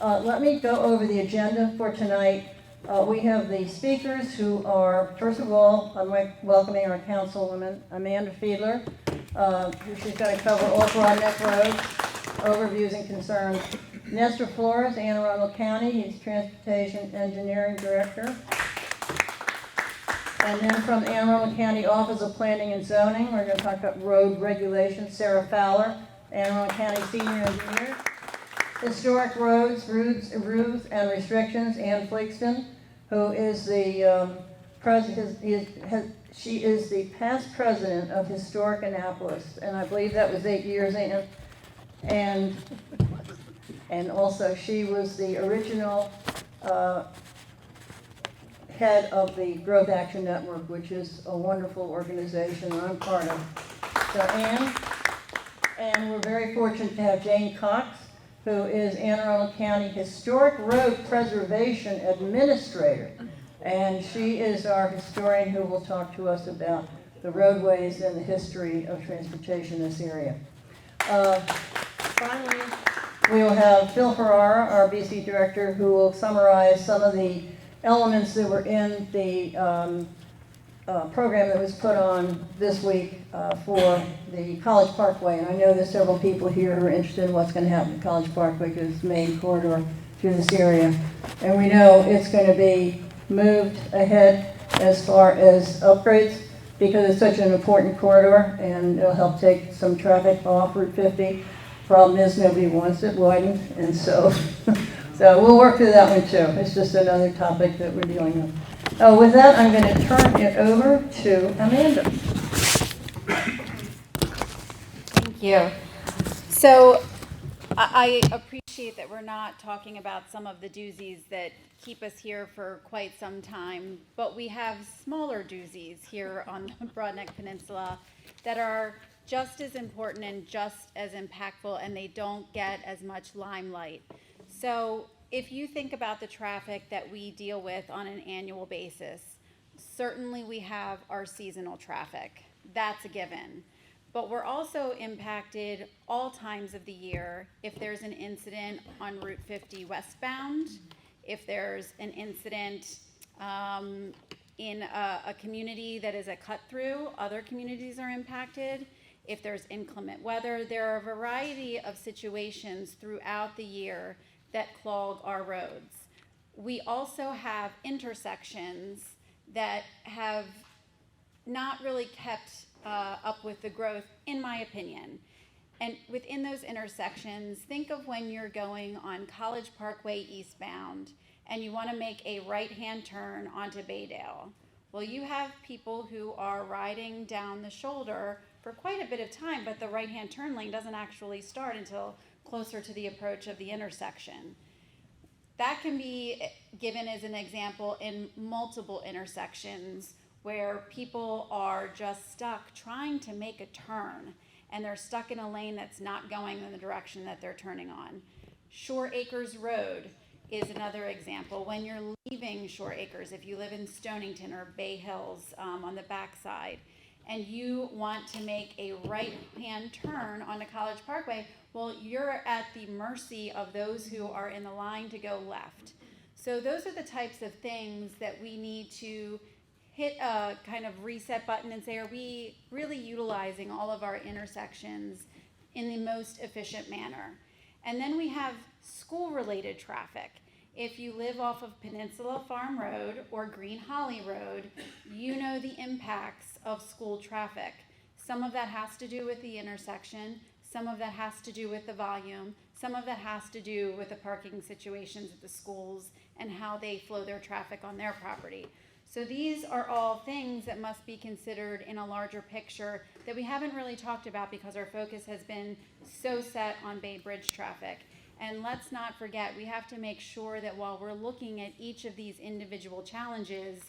Let me go over the agenda for tonight. We have the speakers who are, first of all, I'm welcoming our councilwoman, Amanda Fiedler, she's going to cover all Broadneck Roads, overviews and concerns. Nestor Flores, Anne Arundel County, he's Transportation Engineering Director. And then from the Anne Arundel County Office of Planning and Zoning, we're going to talk about road regulations. Sarah Fowler, Anne Arundel County Senior Engineer. Historic Roads, Rules and Restrictions, Anne Fligsten, who is the she is the past president of Historic Annapolis, and I believe that was 8 years, Anne. And also she was the original head of the Growth Action Network, which is a wonderful organization I'm part of. So Anne, and we're very fortunate to have Jane Cox, who is Anne Arundel County Historic Road Preservation Administrator. And she is our historian who will talk to us about the roadways and the history of transportation in this area. Finally, we will have Phil Ferrara, our BC Director, who will summarize some of the elements that were in the program that was put on this week for the College Parkway. And I know there's several people here who are interested in what's going to happen to College Parkway because it's the main corridor through this area. And we know it's going to be moved ahead as far as upgrades because it's such an important corridor and it'll help take some traffic off Route 50. Problem is nobody wants it widened, and so we'll work through that one too. It's just another topic that we're dealing with. With that, I'm going to turn it over to Amanda. Thank you. So I appreciate that we're not talking about some of the doozies that keep us here for quite some time, but we have smaller doozies here on the Broadneck Peninsula that are just as important and just as impactful, and they don't get as much limelight. So if you think about the traffic that we deal with on an annual basis, certainly we have our seasonal traffic. That's a given. But we're also impacted all times of the year if there's an incident on Route 50 westbound, if there's an incident in a community that is a cut-through, other communities are impacted. If there's inclement weather, there are a variety of situations throughout the year that clog our roads. We also have intersections that have not really kept up with the growth, in my opinion. And within those intersections, think of when you're going on College Parkway eastbound and you want to make a right-hand turn onto Baydale. Well, you have people who are riding down the shoulder for quite a bit of time, but the right-hand turn lane doesn't actually start until closer to the approach of the intersection. That can be given as an example in multiple intersections where people are just stuck trying to make a turn and they're stuck in a lane that's not going in the direction that they're turning on. Shore Acres Road is another example. When you're leaving Shore Acres, if you live in Stonington or Bay Hills on the backside, and you want to make a right-hand turn onto College Parkway, well, you're at the mercy of those who are in the line to go left. So those are the types of things that we need to hit a kind of reset button and say, are we really utilizing all of our intersections in the most efficient manner? And then we have school-related traffic. If you live off of Peninsula Farm Road or Green Holly Road, you know the impacts of school traffic. Some of that has to do with the intersection, some of that has to do with the volume, some of that has to do with the parking situations at the schools and how they flow their traffic on their property. So these are all things that must be considered in a larger picture that we haven't really talked about because our focus has been so set on Bay Bridge traffic. And let's not forget, we have to make sure that while we're looking at each of these individual challenges,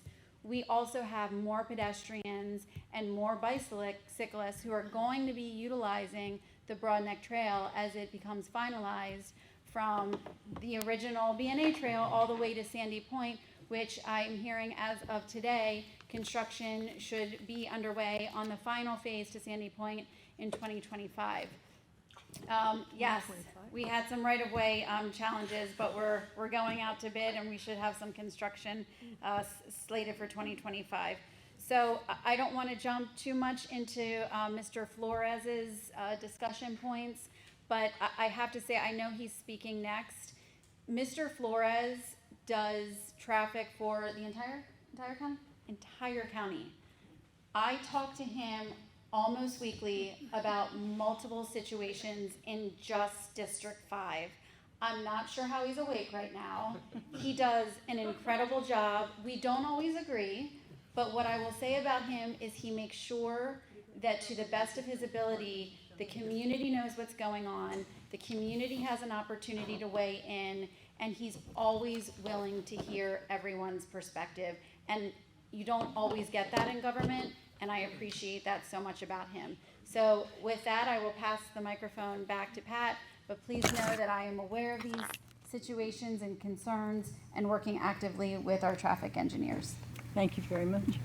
we also have more pedestrians and more bicyclists who are going to be utilizing the Broadneck Trail as it becomes finalized from the original B&A trail all the way to Sandy Point, which I'm hearing as of today, construction should be underway on the final phase to Sandy Point in 2025. Yes, we had some right-of-way challenges, but we're going out to bid, and we should have some construction slated for 2025. So I don't want to jump too much into Mr. Flores's discussion points, but I have to say, I know he's speaking next. Mr. Flores does traffic for the entire county? Entire county. I talk to him almost weekly about multiple situations in just District 5. I'm not sure how he's awake right now. He does an incredible job. We don't always agree, but what I will say about him is he makes sure that to the best of his ability, the community knows what's going on, the community has an opportunity to weigh in, and he's always willing to hear everyone's perspective. And you don't always get that in government, and I appreciate that so much about him. So with that, I will pass the microphone back to Pat, but please know that I am aware of these situations and concerns and working actively with our traffic engineers. Thank you very much.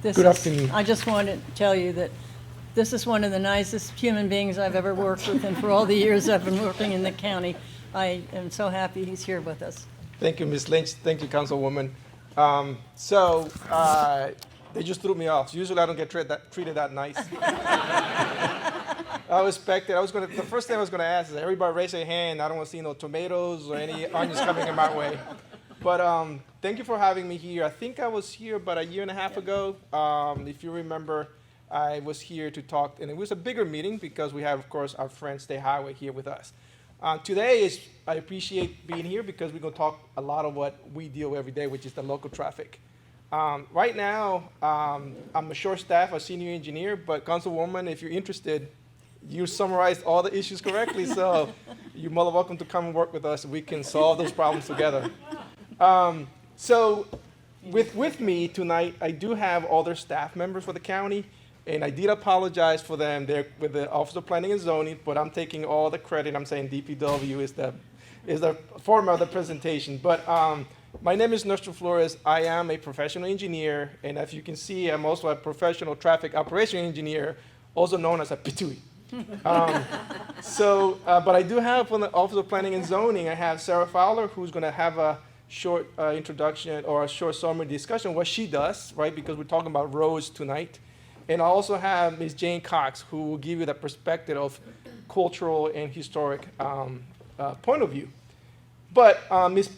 Good afternoon. I just wanted to tell you that this is one of the nicest human beings I've ever worked with, and for all the years I've been working in the county, I am so happy he's here with us. Thank you, Ms. Lynch. Thank you, Councilwoman. They just threw me off. Usually I don't get treated that nice. The first thing I was going to ask is everybody raise their hand. I don't want to see no tomatoes or any onions coming in my way. But thank you for having me here. I think I was here about a year and a half ago. If you remember, I was here to talk, and it was a bigger meeting because we have, of course, our friend State Highway here with us. Today, I appreciate being here because we're going to talk a lot of what we deal with every day, which is the local traffic. Right now, I'm a short staff, a senior engineer, but Councilwoman, if you're interested, you summarized all the issues correctly, so you're more than welcome to come and work with us, and we can solve those problems together. With me tonight, I do have other staff members for the county, and I did apologize for them. They're with the Office of Planning and Zoning, but I'm taking all the credit. I'm saying DPW is the form of the presentation. But my name is Nestor Flores. I am a professional engineer, and as you can see, I'm also a professional traffic operation engineer, also known as a PTUI. But I do have from the Office of Planning and Zoning, I have Sarah Fowler, who's going to have a short introduction or a short summary discussion what she does, right? Because we're talking about roads tonight. And I also have Ms. Jane Cox, who will give you the perspective of cultural and historic point of view. But Ms.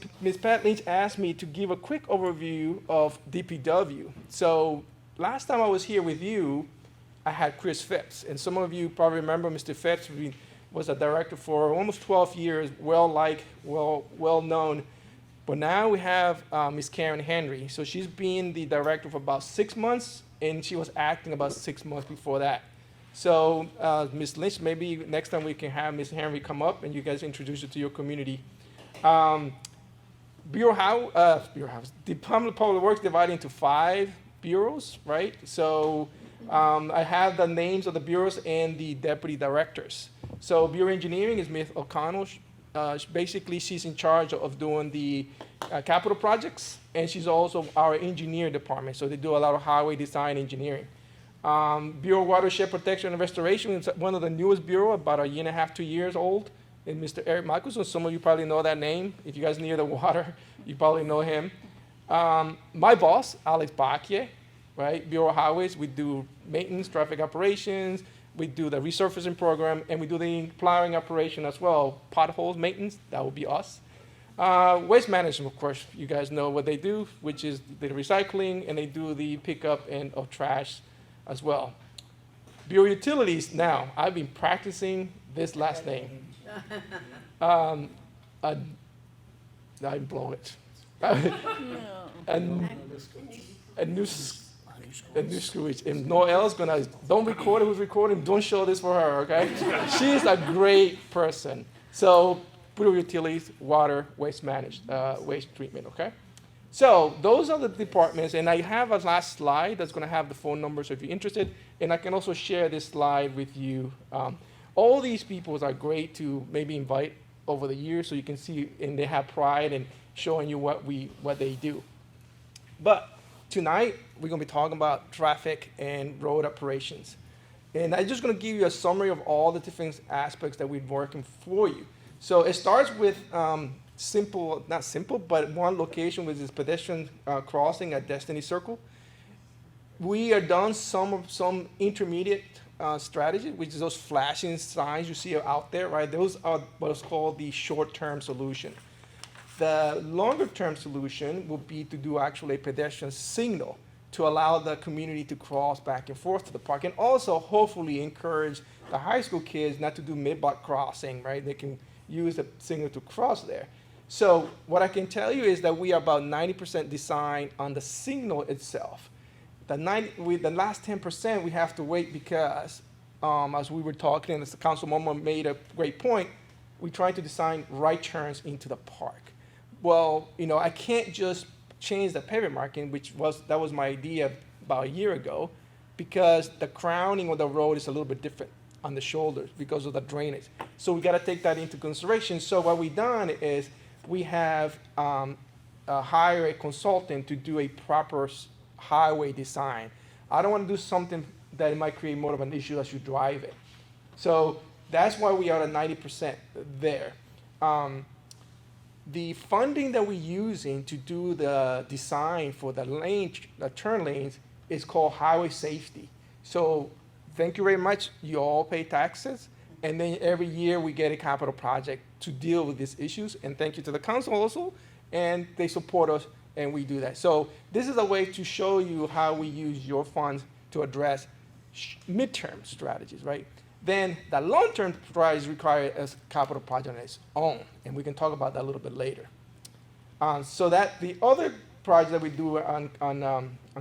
Pat Lynch asked me to give a quick overview of DPW. So last time I was here with you, I had Chris Phipps. And some of you probably remember Mr. Phipps was a director for almost 12 years, well-liked, well-known. But now we have Ms. Karen Henry. So she's been the director for about 6 months, and she was acting about 6 months before that. So Ms. Lynch, maybe next time we can have Ms. Henry come up and you guys introduce her to your community. Department of Public Works divided into 5 bureaus, right? So I have the names of the bureaus and the deputy directors. So Bureau Engineering is Ms. O'Connell. Basically, she's in charge of doing the capital projects, and she's also our engineer department. So they do a lot of highway design engineering. Bureau of Watershed Protection and Restoration is one of the newest bureau, about 1.5 years, 2 years old. And Mr. Eric Michelson, some of you probably know that name. If you guys near the water, you probably know him. My boss, Alex Bacchie, right? Bureau of Highways, we do maintenance, traffic operations, we do the resurfacing program, and we do the plowing operation as well. Potholes maintenance, that would be us. Waste management, of course, you guys know what they do, which is the recycling, and they do the pickup of trash as well. Bureau Utilities, now, I've been practicing this last name. I blow it. A new screwage. And Noelle's gonna, don't record it, who's recording, don't show this for her, okay? She's a great person. So, Bureau Utilities, water, waste treatment, okay? So, those are the departments, and I have a last slide that's gonna have the phone numbers if you're interested, and I can also share this slide with you. All these people are great to maybe invite over the years so you can see, and they have pride in showing you what they do. But tonight, we're going to be talking about traffic and road operations. And I'm just going to give you a summary of all the different aspects that we're working for you. So it starts with simple, not simple, but one location, which is pedestrian crossing at Destiny Circle. We are done some intermediate strategy, which is those flashing signs you see out there, right? Those are what's called the short-term solution. The longer-term solution will be to do actually a pedestrian signal to allow the community to cross back and forth to the park, and also hopefully encourage the high school kids not to do mid-block crossing, right? They can use the signal to cross there. So what I can tell you is that we are about 90% design on the signal itself. The last 10% we have to wait because, as we were talking, and as the councilwoman made a great point, we try to design right turns into the park. Well, I can't just change the pavement marking, that was my idea about a year ago, because the crowning of the road is a little bit different on the shoulders because of the drainage. So we got to take that into consideration. So what we've done is we have hired a consultant to do a proper highway design. I don't want to do something that might create more of an issue as you drive it. So that's why we are at 90% there. The funding that we're using to do the design for the turn lanes is called highway safety. So thank you very much. You all pay taxes, and then every year we get a capital project to deal with these issues. And thank you to the council also, and they support us, and we do that. So this is a way to show you how we use your funds to address midterm strategies, right? Then the long-term strategies require a capital project on its own, and we can talk about that a little bit later. So that the other project that we do on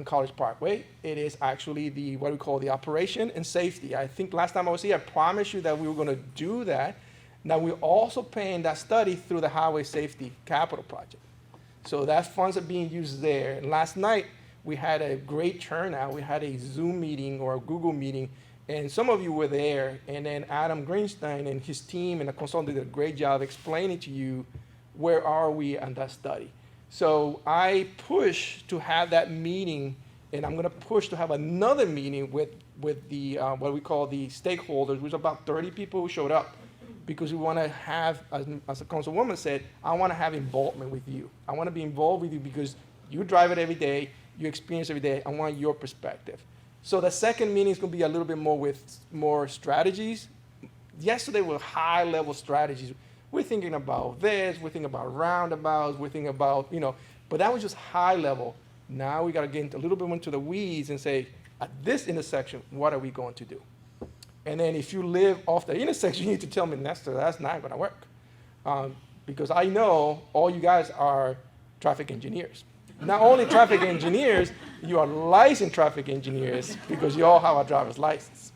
College Parkway, it is actually what we call the operation and safety. I think last time I was here, I promised you that we were going to do that. Now we're also paying that study through the highway safety capital project. So that funds are being used there. And last night we had a great turnout. We had a Zoom meeting or a Google meeting, and some of you were there. And then Adam Greenstein and his team and the consultant did a great job explaining to you where are we on that study. So I push to have that meeting, and I'm going to push to have another meeting with the what we call the stakeholders, which are about 30 people who showed up, because we want to have, as the councilwoman said, I want to have involvement with you. I want to be involved with you because you drive it every day, you experience every day. I want your perspective. So the second meeting is going to be a little bit more with more strategies. Yesterday were high-level strategies. We're thinking about this, we're thinking about roundabouts, we're thinking about, but that was just high level. Now we got to get a little bit into the weeds and say, at this intersection, what are we going to do? And then if you live off the intersection, you need to tell me, Nestor, that's not going to work. Because I know all you guys are traffic engineers. Not only traffic engineers, you are licensed traffic engineers because you all have a driver's license.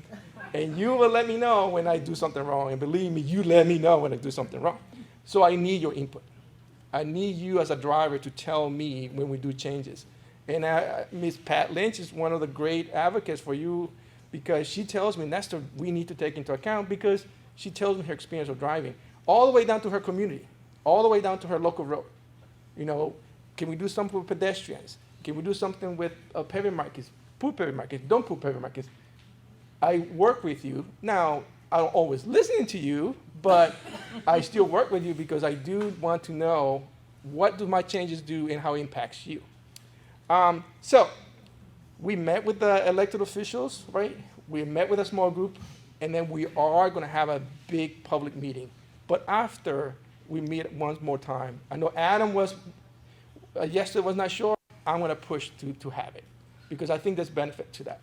And you will let me know when I do something wrong. And believe me, you let me know when I do something wrong. So I need your input. I need you as a driver to tell me when we do changes. And Ms. Pat Lynch is one of the great advocates for you, because she tells me, Nestor, we need to take into account, because she tells me her experience of driving, all the way down to her community, all the way down to her local road. Can we do something with pedestrians? Can we do something with pavement markings? Put pavement markings, don't put pavement markings. I work with you. Now, I don't always listen to you, but I still work with you because I do want to know what do my changes do and how it impacts you. So we met with the elected officials, right? We met with a small group, and then we are going to have a big public meeting. But after we meet one more time, I know Adam was, yesterday was not sure. I'm going to push to have it because I think there's benefit to that.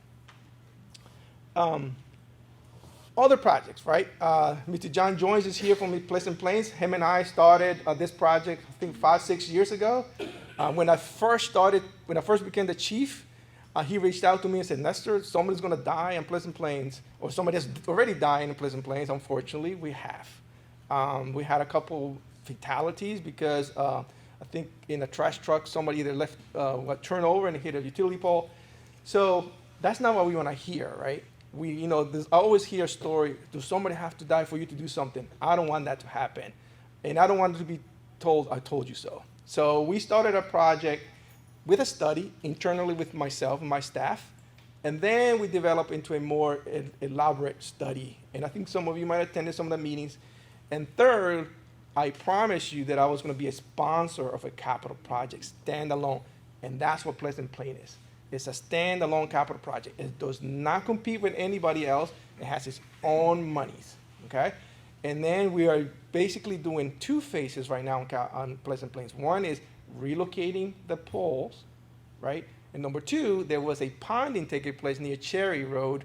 Other projects, right? Mr. John Jones is here from Pleasant Plains. Him and I started this project, I think 5-6 years ago. When I first became the chief, he reached out to me and said, Nestor, somebody's going to die in Pleasant Plains, or somebody has already died in Pleasant Plains. Unfortunately, we have. We had a couple fatalities because I think in a trash truck, somebody either left, turned over and hit a utility pole. So that's not what we want to hear, right? I always hear a story, does somebody have to die for you to do something? I don't want that to happen. And I don't want to be told, I told you so. So we started a project with a study internally with myself and my staff, And then we develop into a more elaborate study. And I think some of you might have attended some of the meetings. And third, I promised you that I was going to be a sponsor of a capital project, standalone. And that's what Pleasant Plain is. It's a standalone capital project. It does not compete with anybody else. It has its own monies, okay? And then we are basically doing 2 phases right now on Pleasant Plains. One is relocating the poles, right? And number 2, there was a ponding taking place near Cherry Road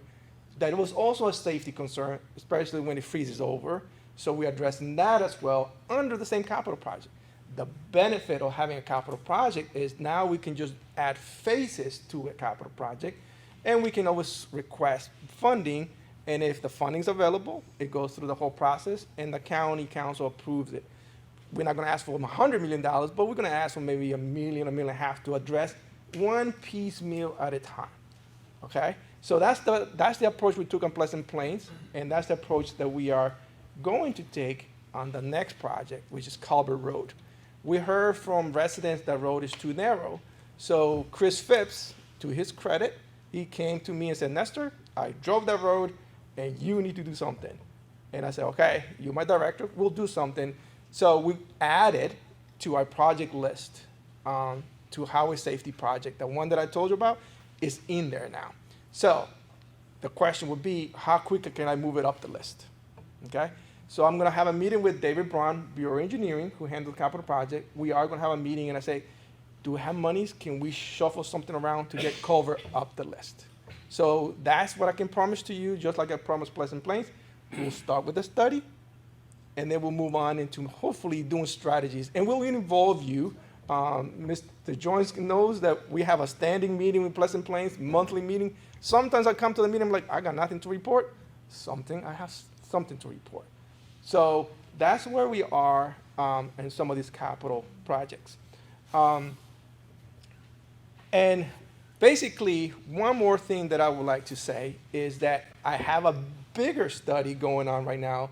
that was also a safety concern, especially when it freezes over. So we're addressing that as well under the same capital project. The benefit of having a capital project is now we can just add phases to a capital project, and we can always request funding, and if the funding's available, it goes through the whole process, and the county council approves it. We're not going to ask for $100 million, but we're going to ask for maybe $1 million, $1.5 million to address one piecemeal at a time. Okay? So that's the approach we took on Pleasant Plains, and that's the approach that we are going to take on the next project, which is Culver Road. We heard from residents that road is too narrow. So Chris Phipps, to his credit, he came to me and said, Nestor, I drove that road and you need to do something. And I said, okay, you're my director, we'll do something. So we added to our project list, to highway safety project, the one that I told you about is in there now. So the question would be, how quickly can I move it up the list? Okay? So I'm going to have a meeting with David Braun, Bureau of Engineering, who handles capital project. We are going to have a meeting, and I say, do we have monies? Can we shuffle something around to get Culver up the list? So that's what I can promise to you, just like I promised Pleasant Plains. We'll start with the study, and then we'll move on into hopefully doing strategies. And we'll involve you. Mr. Jones knows that we have a standing meeting with Pleasant Plains, monthly meeting. Sometimes I come to the meeting, I'm like, I got nothing to report. I have something to report. So that's where we are in some of these capital projects. And basically, one more thing that I would like to say is that I have a bigger study going on right now,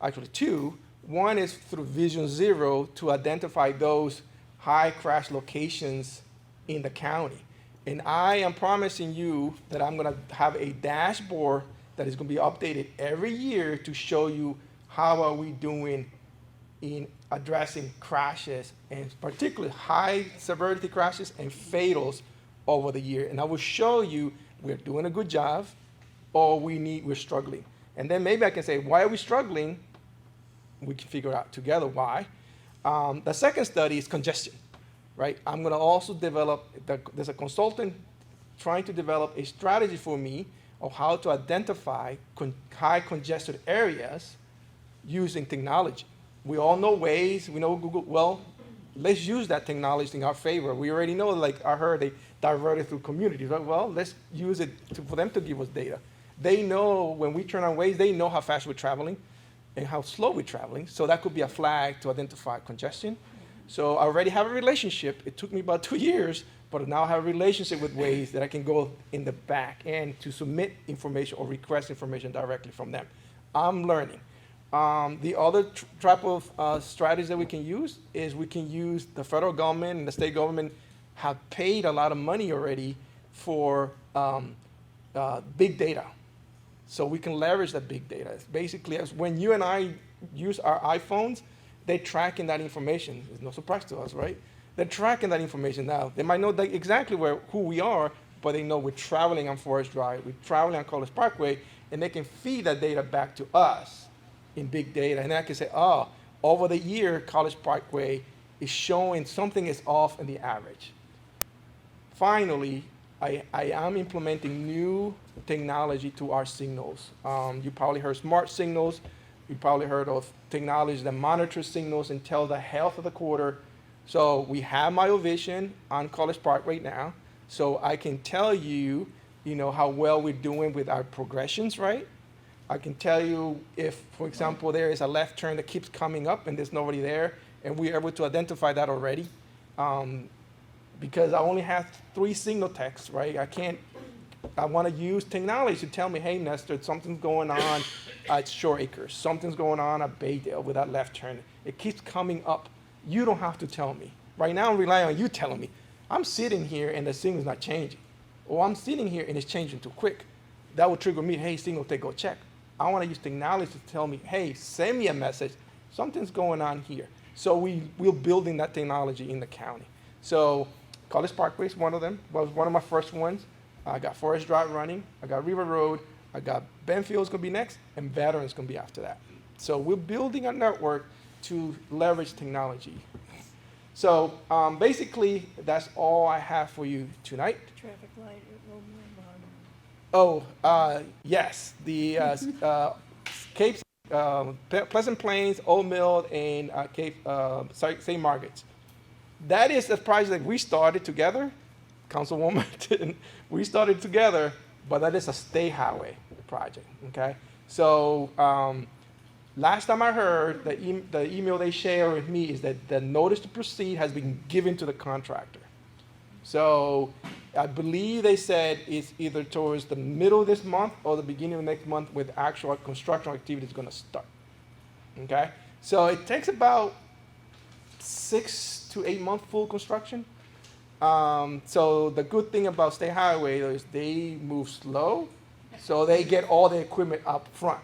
actually 2. One is through Vision Zero to identify those high crash locations in the county. And I am promising you that I'm going to have a dashboard that is going to be updated every year to show you how are we doing in addressing crashes, and particularly high severity crashes and fatals over the year. And I will show you we're doing a good job or we're struggling. And then maybe I can say, why are we struggling? We can figure out together why. The second study is congestion, right? I'm going to also develop, there's a consultant trying to develop a strategy for me of how to identify high congested areas using technology. We all know Waze, we know Google. Well, let's use that technology in our favor. We already know, like I heard, they diverted through communities. Right? Well, let's use it for them to give us data. They know when we turn on Waze, they know how fast we're traveling and how slow we're traveling. So that could be a flag to identify congestion. So I already have a relationship. It took me about 2 years, but now I have a relationship with Waze that I can go in the back end to submit information or request information directly from them. I'm learning. The other type of strategy that we can use is we can use the federal government and the state government have paid a lot of money already for big data. So we can leverage that big data. It's basically, as when you and I use our iPhones, they're tracking that information. It's no surprise to us, right? They're tracking that information now. They might know exactly who we are, but they know we're traveling on Forest Drive, we're traveling on College Parkway, and they can feed that data back to us in big data. And then I can say, oh, over the year, College Parkway is showing something is off in the average. Finally, I am implementing new technology to our signals. You probably heard smart signals. You probably heard of technology that monitors signals and tells the health of the quarter. So we have MyoVision on College Park right now. So I can tell you, how well we're doing with our progressions, right? I can tell you if, for example, there is a left turn that keeps coming up and there's nobody there, and we're able to identify that already. Because I only have 3 signal techs, right? I want to use technology to tell me, hey, Nestor, something's going on at Shore Acres. Something's going on at Baydale with that left turn. It keeps coming up. You don't have to tell me. Right now, I'm relying on you telling me. I'm sitting here and the signal's not changing. or I'm sitting here and it's changing too quick, that will trigger me, hey, signal, go check. I want to use technology to tell me, hey, send me a message, something's going on here. So we're building that technology in the county. So College Parkway is one of them, was one of my first ones. I got Forest Drive running, I got River Road, I got Benfield's gonna be next, and Veterans gonna be after that. So we're building a network to leverage technology. So basically, that's all I have for you tonight. Traffic light, Yes, the Cape, Pleasant Plains, Old Mill, and Cape St. Margaret's. That is a project that we started together, Councilwoman. We started together, but that is a state highway project. Okay, so last time I heard, the email they shared with me is that the notice to proceed has been given to the contractor. So I believe they said it's either towards the middle of this month or the beginning of next month with actual construction activities going to start. Okay, so it takes about 6 to 8 months full construction. So the good thing about state highway is they move slow, so they get all the equipment up front.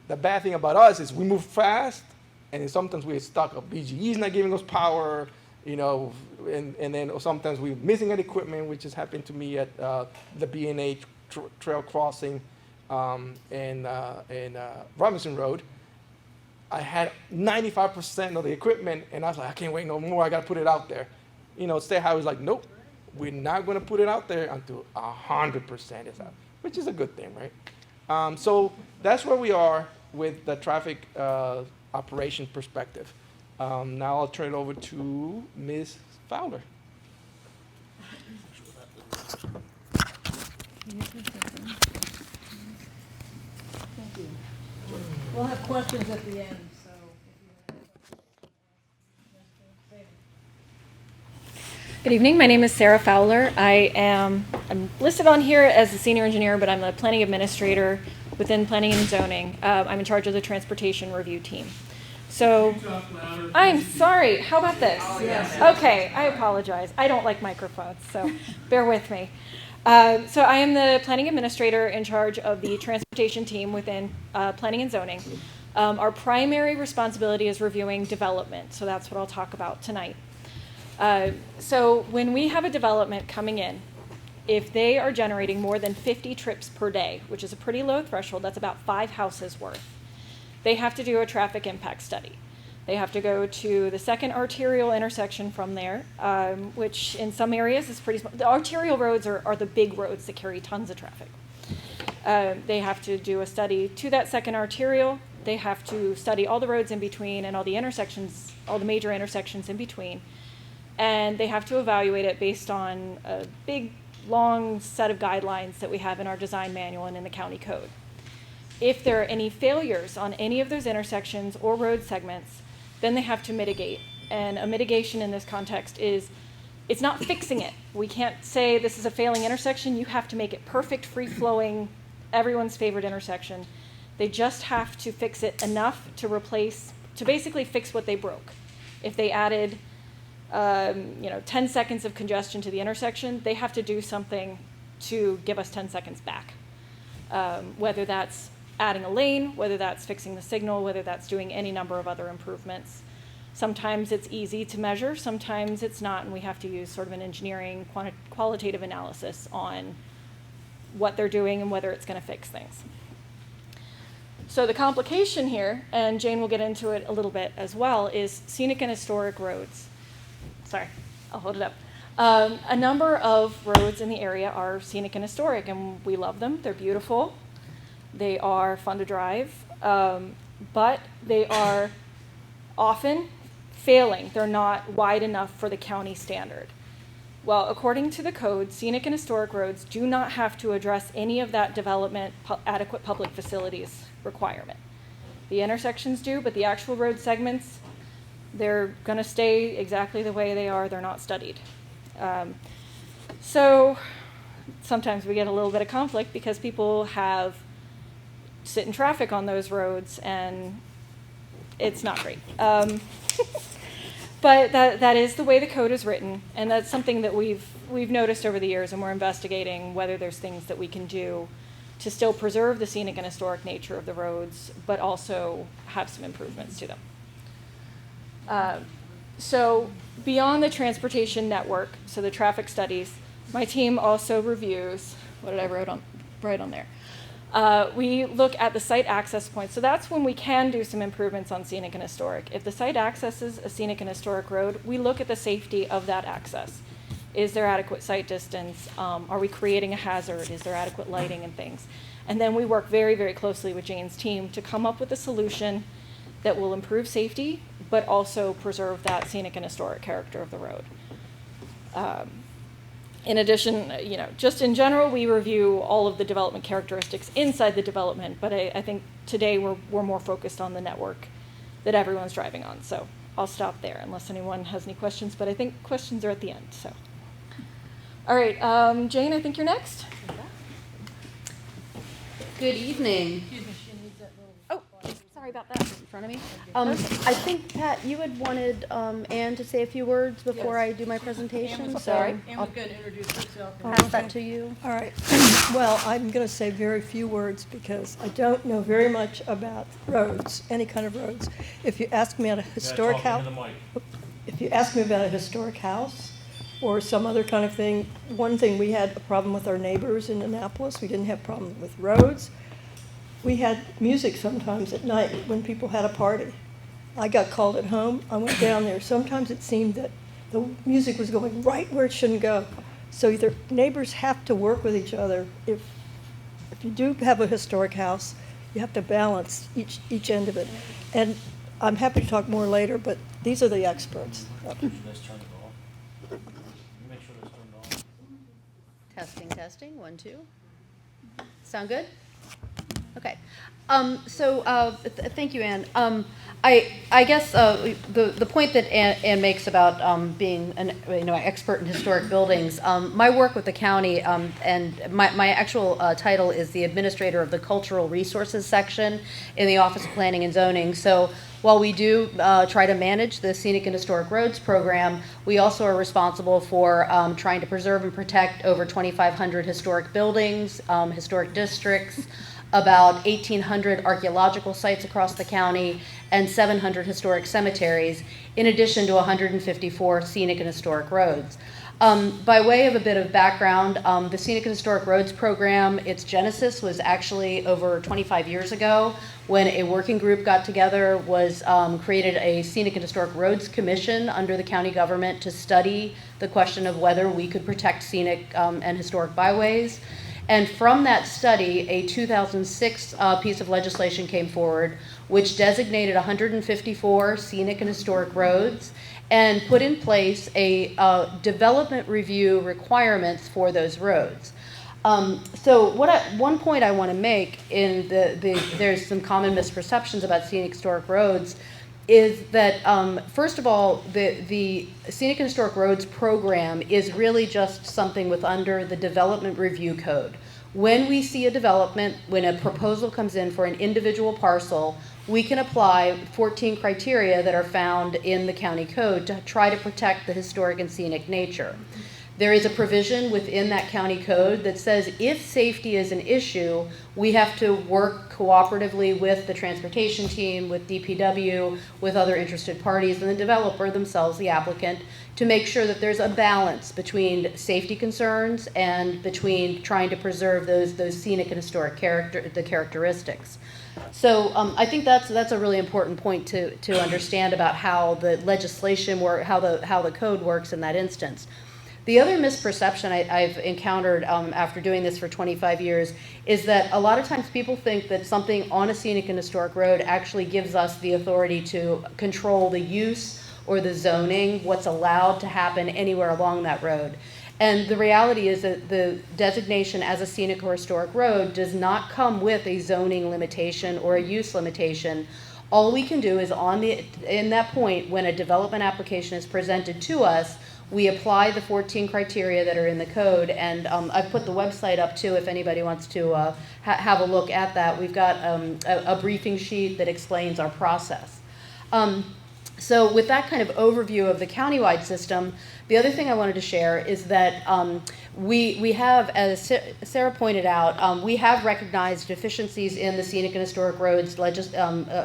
The bad thing about us is we move fast, and then sometimes we're stuck. BGE is not giving us power, you know, and then sometimes we're missing an equipment, which has happened to me at the B&A trail crossing and Robinson Road. I had 95% of the equipment, and I was like, I can't wait no more. I got to put it out there. You know, state highway was like, nope, we're not going to put it out there until 100% is out, which is a good thing, right? So that's where we are with the traffic operation perspective. Now I'll turn it over to Ms. Fowler. Thank you. We'll have questions at the end, so if you have Good evening. My name is Sarah Fowler. I'm listed on here as a senior engineer, but I'm a planning administrator within planning and zoning. I'm in charge of the transportation review team. So I'm sorry. How about this? Yes. Okay. I apologize. I don't like microphones, so bear with me. So I am the planning administrator in charge of the transportation team within planning and zoning. Our primary responsibility is reviewing development, so that's what I'll talk about tonight. So when we have a development coming in, if they are generating more than 50 trips per day, which is a pretty low threshold, that's about 5 houses worth, they have to do a traffic impact study. They have to go to the second arterial intersection from there, which in some areas is pretty small. The arterial roads are the big roads that carry tons of traffic. They have to do a study to that second arterial. They have to study all the roads in between and all the intersections, all the major intersections in between. And they have to evaluate it based on a big, long set of guidelines that we have in our design manual and in the county code. If there are any failures on any of those intersections or road segments, then they have to mitigate. And a mitigation in this context is, it's not fixing it. We can't say this is a failing intersection. You have to make it perfect, free-flowing, everyone's favorite intersection. They just have to fix it enough to basically fix what they broke. If they added 10 seconds of congestion to the intersection, they have to do something to give us 10 seconds back. Whether that's adding a lane, whether that's fixing the signal, whether that's doing any number of other improvements. Sometimes it's easy to measure, sometimes it's not, and we have to use sort of an engineering qualitative analysis on what they're doing and whether it's going to fix things. So the complication here, and Jane will get into it a little bit as well, is scenic and historic roads. Sorry, I'll hold it up. A number of roads in the area are scenic and historic, and we love them. They're beautiful. They are fun to drive, but they are often failing. They're not wide enough for the county standard. Well, according to the code, scenic and historic roads do not have to address any of that development adequate public facilities requirement. The intersections do, but the actual road segments, they're going to stay exactly the way they are. They're not studied. So sometimes we get a little bit of conflict because people sit in traffic on those roads, and it's not great. But that is the way the code is written, and that's something that we've noticed over the years, and we're investigating whether there's things that we can do to still preserve the scenic and historic nature of the roads, but also have some improvements to them. So beyond the transportation network, so the traffic studies, my team also reviews, what did I write on there? We look at the site access points. So that's when we can do some improvements on scenic and historic. If the site accesses a scenic and historic road, we look at the safety of that access. Is there adequate site distance? Are we creating a hazard? Is there adequate lighting and things? And then we work very, very closely with Jane's team to come up with a solution that will improve safety, but also preserve that scenic and historic character of the road. In addition, just in general, we review all of the development characteristics inside the development, but I think today we're more focused on the network that everyone's driving on. So I'll stop there unless anyone has any questions, but I think questions are at the end. So, all right, Jane, I think you're next. Good evening. Oh, sorry about that. In front of me. I think, Pat, you had wanted Anne to say a few words before I do my presentation, so Anne I'll was going to introduce herself. pass that to you. All right. Well, I'm going to say very few words because I don't know very much about roads, any kind of roads. If you ask me about a historic house, or some other kind of thing, one thing, we had a problem with our neighbors in Annapolis. We didn't have a problem with roads. We had music sometimes at night when people had a party. I got called at home. I went down there. Sometimes it seemed that the music was going right where it shouldn't go. So either neighbors have to work with each other. If you do have a historic house, you have to balance each end of it. And I'm happy to talk more later, but these are the experts. Testing, 1, 2. Sound good? Okay. Thank you, Anne. I guess the point that Anne makes about being an expert in historic buildings. My work with the county and my actual title is the administrator of the Cultural Resources section in the Office of Planning and Zoning. So while we do try to manage the Scenic and Historic Roads program, we also are responsible for trying to preserve and protect over 2,500 historic buildings, historic districts, about 1,800 archaeological sites across the county, and 700 historic cemeteries, in addition to 154 scenic and historic roads. By way of a bit of background, the Scenic and Historic Roads program, its genesis was actually over 25 years ago when a working group got together, created a Scenic and Historic Roads Commission under the county government to study the question of whether we could protect scenic and historic byways. And from that study, a 2006 piece of legislation came forward which designated 154 scenic and historic roads and put in place a development review requirements for those roads. One point I want to make in there's some common misperceptions about scenic historic roads is that, first of all, the Scenic and Historic Roads program is really just something under the Development Review Code. When we see a development, when a proposal comes in for an individual parcel, we can apply 14 criteria that are found in the county code to try to protect the historic and scenic nature. There is a provision within that county code that says if safety is an issue, we have to work cooperatively with the transportation team, with DPW, with other interested parties, and the developer themselves, the applicant, to make sure that there's a balance between safety concerns and between trying to preserve those scenic and historic characteristics. So I think that's a really important point to understand about how the legislation how the code works in that instance. The other misperception I've encountered after doing this for 25 years is that a lot of times people think that something on a scenic and historic road actually gives us the authority to control the use or the zoning, what's allowed to happen anywhere along that road. And the reality is that the designation as a scenic or historic road does not come with a zoning limitation or a use limitation. All we can do is in that point when a development application is presented to us, we apply the 14 criteria that are in the code, and I've put the website up too if anybody wants to have a look at that. We've got a briefing sheet that explains our process. So with that kind of overview of the countywide system, the other thing I wanted to share is that we have, as Sarah pointed out, we have recognized deficiencies in the Scenic and Historic Roads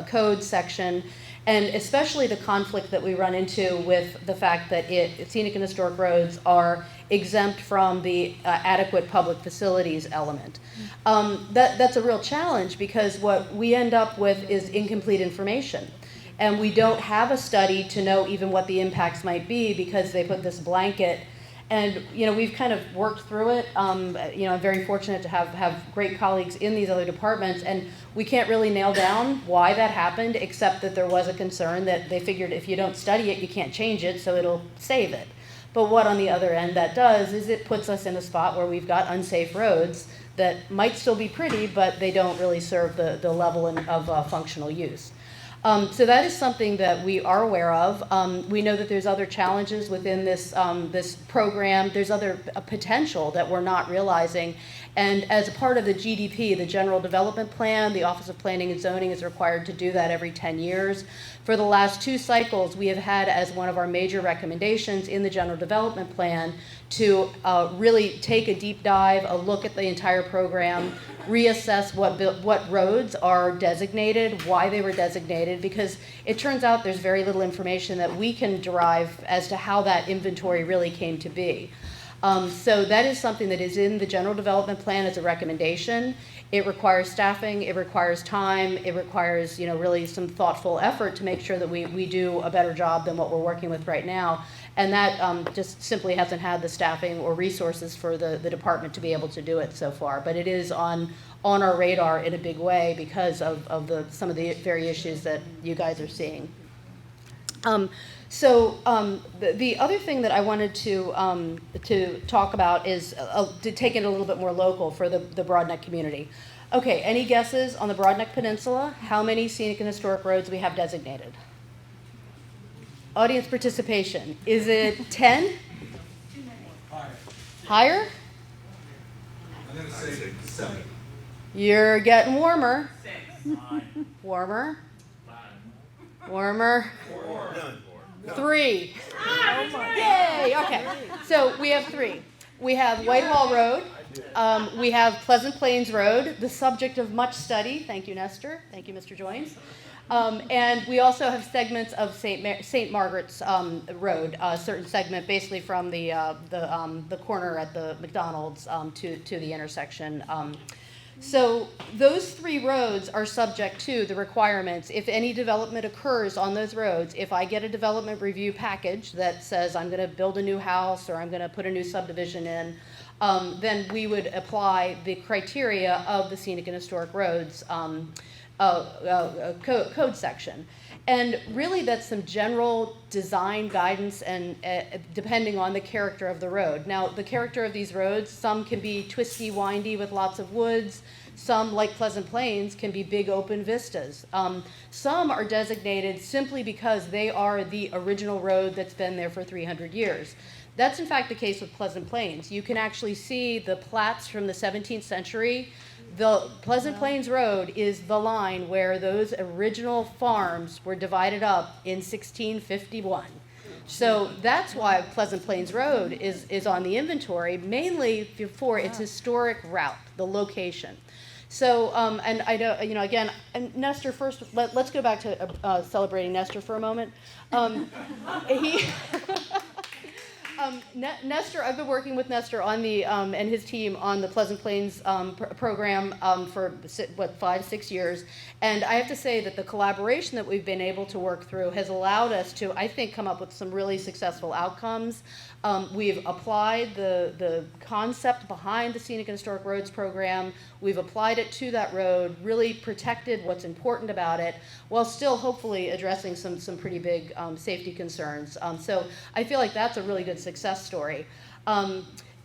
code section, and especially the conflict that we run into with the fact that scenic and historic roads are exempt from the adequate public facilities element. That's a real challenge, because what we end up with is incomplete information. And we don't have a study to know even what the impacts might be, because they put this blanket. And we've kind of worked through it. I'm very fortunate to have great colleagues in these other departments, and we can't really nail down why that happened, except that there was a concern that they figured if you don't study it, you can't change it, so it'll save it. But what on the other end that does is it puts us in a spot where we've got unsafe roads that might still be pretty, but they don't really serve the level of functional use. So that is something that we are aware of. We know that there's other challenges within this program. There's other potential that we're not realizing. And as a part of the GDP, the General Development Plan, the Office of Planning and Zoning is required to do that every 10 years. For the last 2 cycles, we have had as one of our major recommendations in the General Development Plan to really take a deep dive, a look at the entire program, reassess what roads are designated, why they were designated, because it turns out there's very little information that we can derive as to how that inventory really came to be. So that is something that is in the General Development Plan as a recommendation. It requires staffing, it requires time, it requires really some thoughtful effort to make sure that we do a better job than what we're working with right now. And that just simply hasn't had the staffing or resources for the department to be able to do it so far. But it is on our radar in a big way because of some of the very issues that you guys are seeing. The other thing that I wanted to talk about is to take it a little bit more local for the Broadneck community. Okay, any guesses on the Broadneck Peninsula? How many scenic and historic roads we have designated? Audience participation. Is it 10? Higher? I'm going to say 7. You're getting warmer. 6. Warmer. 5. Warmer. 4. 3. Yay! Okay. So we have 3. We have Whitehall Road. We have Pleasant Plains Road, the subject of much study. Thank you, Nestor. Thank you, Mr. Joines. And we also have segments of St. Margaret's Road, a certain segment basically from the corner at the McDonald's to the intersection. So those 3 roads are subject to the requirements. If any development occurs on those roads, if I get a development review package that says I'm going to build a new house or I'm going to put a new subdivision in, then we would apply the criteria of the Scenic and Historic Roads code section. And really that's some general design guidance and depending on the character of the road. Now the character of these roads, some can be twisty, windy with lots of woods. Some, like Pleasant Plains, can be big open vistas. Some are designated simply because they are the original road that's been there for 300 years. That's in fact the case with Pleasant Plains. You can actually see the plats from the 17th century. The Pleasant Plains Road is the line where those original farms were divided up in 1651. So that's why Pleasant Plains Road is on the inventory, mainly for its historic route, the location. So, and I know, again, and Nestor first, let's go back to celebrating Nestor for a moment. Nestor, I've been working with Nestor on the and his team on the Pleasant Plains program for 5-6 years, and I have to say that the collaboration that we've been able to work through has allowed us to, I think, come up with some really successful outcomes. We've applied the concept behind the Scenic and Historic Roads program. We've applied it to that road, really protected what's important about it, while still hopefully addressing some pretty big safety concerns. So I feel like that's a really good success story.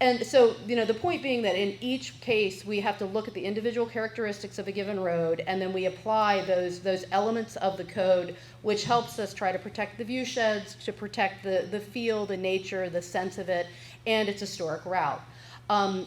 And so, the point being that in each case, we have to look at the individual characteristics of a given road, and then we apply those elements of the code, which helps us try to protect the view sheds, to protect the feel, the nature, the sense of it, and its historic route.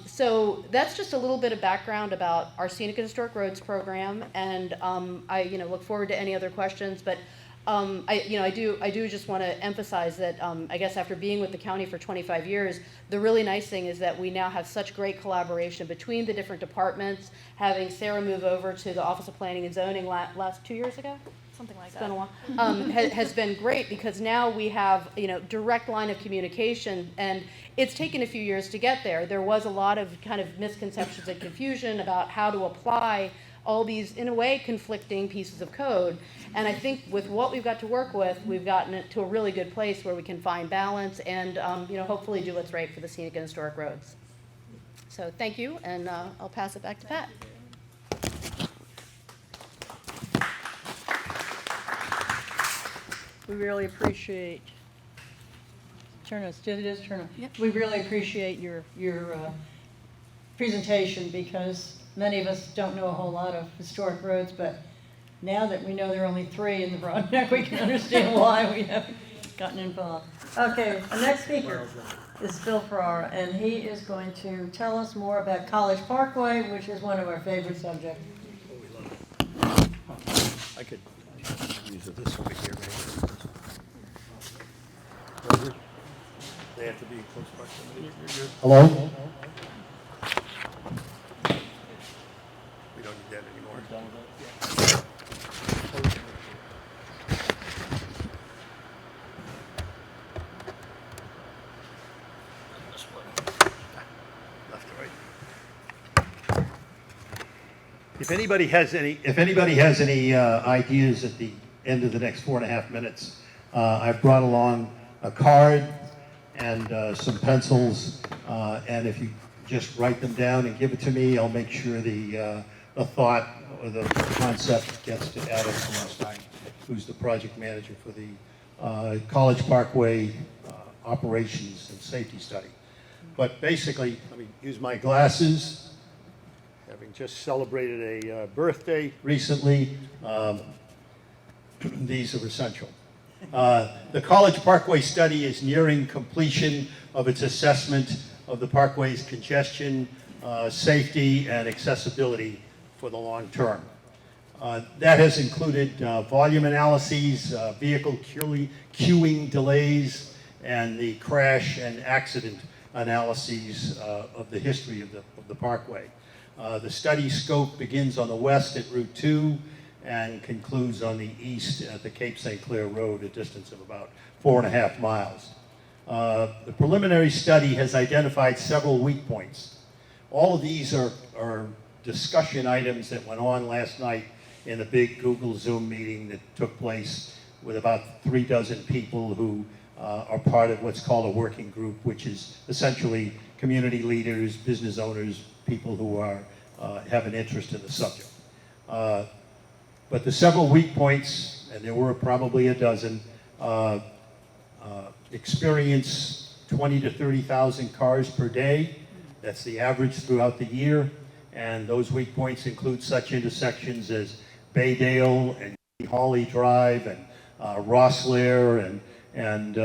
So that's just a little bit of background about our Scenic and Historic Roads program, and I look forward to any other questions. But I do just want to emphasize that I guess after being with the county for 25 years, the really nice thing is that we now have such great collaboration between the different departments. Having Sarah move over to the Office of Planning and Zoning last 2 years ago. Something like It's been that. a while. Has been great because now we have, direct line of communication, and it's taken a few years to get there. There was a lot of kind of misconceptions and confusion about how to apply all these, in a way, conflicting pieces of code. And I think with what we've got to work with, we've gotten it to a really good place where we can find balance and, hopefully do what's right for the scenic and historic roads. So thank you, and I'll pass it back to Pat. We really appreciate, turn us. Yep. We really appreciate your presentation because many of us don't know a whole lot of historic roads, but now that we know there are only 3 in the Broadneck, we can understand why we haven't gotten involved. Okay, the next speaker is Phil Farrar, and he is going to tell us more about College Parkway, which is one of our favorite subjects. I could use this over here, maybe. They have to be in close proximity. Hello? We don't need that anymore. This way. Left to right. If anybody has any ideas at the end of the next 4.5 minutes, I've brought along a card and some pencils, and if you just write them down and give it to me, I'll make sure the thought or the concept gets to Adam Swanstein, who's the project manager for the College Parkway operations and safety study. But basically, let me use my glasses. Having just celebrated a birthday recently, these are essential. The College Parkway study is nearing completion of its assessment of the Parkway's congestion, safety, and accessibility for the long term. That has included volume analyses, vehicle queuing delays, and the crash and accident analyses of the history of the Parkway. The study scope begins on the west at Route 2 and concludes on the east at the Cape St. Clair Road, a distance of about 4.5 miles. The preliminary study has identified several weak points. All of these are discussion items that went on last night in a big Google Zoom meeting that took place with about 36 people who are part of what's called a working group, which is essentially community leaders, business owners, people who have an interest in the subject. But the several weak points, and there were probably a dozen, experience 20 to 30,000 cars per day. That's the average throughout the year. And those weak points include such intersections as Baydale and Hawley Drive and Rossler and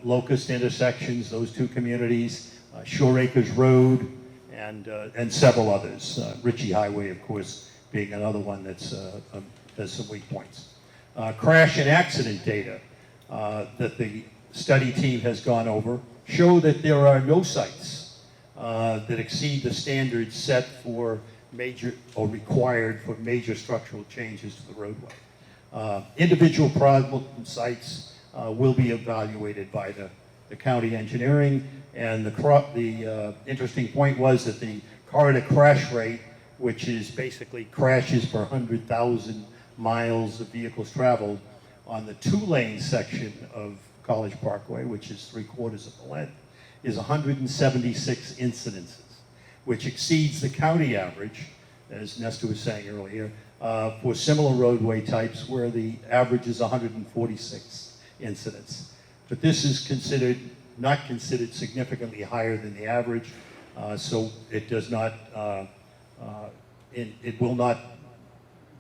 Locust intersections, those 2 communities, Shore Acres Road, and several others. Ritchie Highway, of course, being another one that's has some weak points. Crash and accident data that the study team has gone over show that there are no sites that exceed the standards set for major or required for major structural changes to the roadway. Individual problem sites will be evaluated by the county engineering, and the interesting point was that the corridor crash rate, which is basically crashes per 100,000 miles of vehicles traveled on the 2-lane section of College Parkway, which is 3/4 of the length, is 176 incidences, which exceeds the county average, as Nestor was saying earlier, for similar roadway types where the average is 146 incidents. But this is not considered significantly higher than the average, so it does not, it will not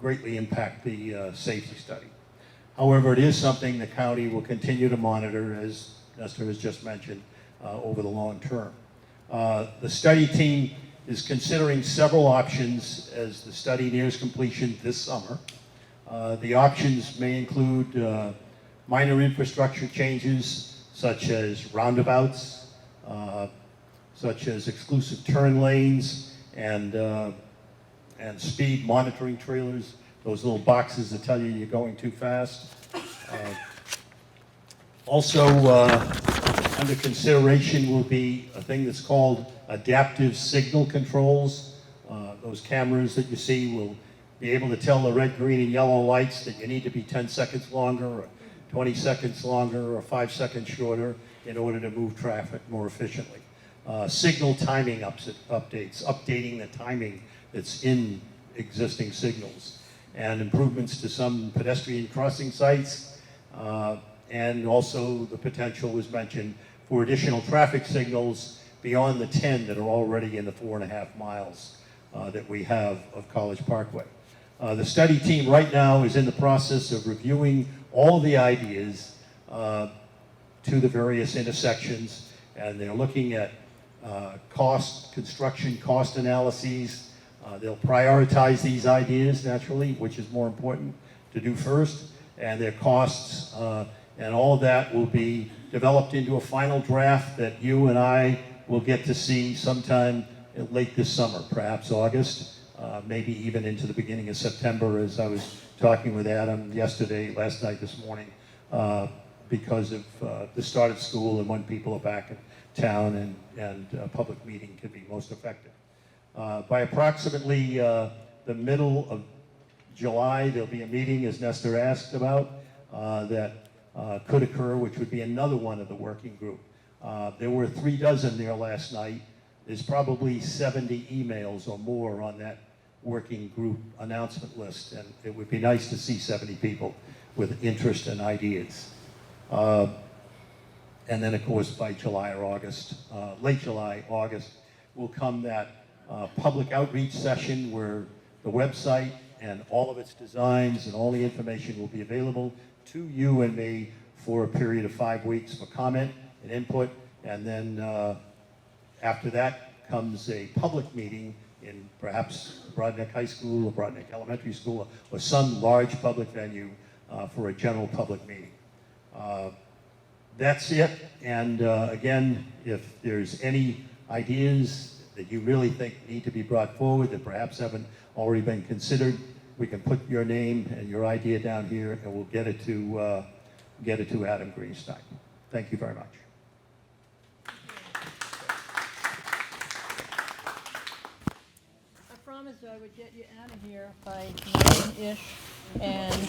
greatly impact the safety study. However, it is something the county will continue to monitor, as Nestor has just mentioned, over the long term. The study team is considering several options as the study nears completion this summer. The options may include minor infrastructure changes such as roundabouts, such as exclusive turn lanes and speed monitoring trailers, those little boxes that tell you you're going too fast. Also, under consideration will be a thing that's called adaptive signal controls. Those cameras that you see will be able to tell the red, green, and yellow lights that you need to be 10 seconds longer, or 20 seconds longer, or 5 seconds shorter in order to move traffic more efficiently. Signal timing updates, updating the timing that's in existing signals, and improvements to some pedestrian crossing sites, and also the potential was mentioned for additional traffic signals beyond the 10 that are already in the 4.5 miles that we have of College Parkway. The study team right now is in the process of reviewing all the ideas to the various intersections, and they're looking at construction cost analyses. They'll prioritize these ideas naturally, which is more important to do first, and their costs, and all of that will be developed into a final draft that you and I will get to see sometime late this summer, perhaps August, maybe even into the beginning of September, as I was talking with Adam yesterday, last night, this morning, because of the start of school and when people are back in town and a public meeting can be most effective. By approximately the middle of July, there'll be a meeting, as Nestor asked about, that could occur, which would be another one of the working group. There were 36 there last night. There's probably 70 emails or more on that working group announcement list, and it would be nice to see 70 people with interest and ideas. And then, of course, by July or August, late July, August, will come that public outreach session where the website and all of its designs and all the information will be available to you and me for a period of 5 weeks for comment and input. And then after that comes a public meeting in perhaps Broadneck High School or Broadneck Elementary School or some large public venue for a general public meeting. That's it. And again, if there's any ideas that you really think need to be brought forward that perhaps haven't already been considered, we can put your name and your idea down here, and we'll get it to Adam Greenstein. Thank you very much. I promised I would get you out of here by 9-ish, and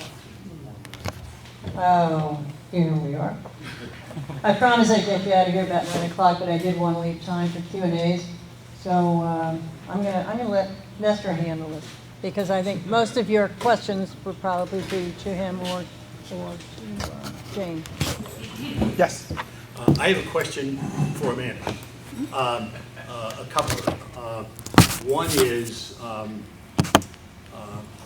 oh, here we are. I promised I'd get you out of here about 9 o'clock, but I did want to leave time for Q&As. So I'm gonna let Nestor handle this, because I think most of your questions would probably be to him or to Jane. Yes. I have a question for Amanda. A couple. One is,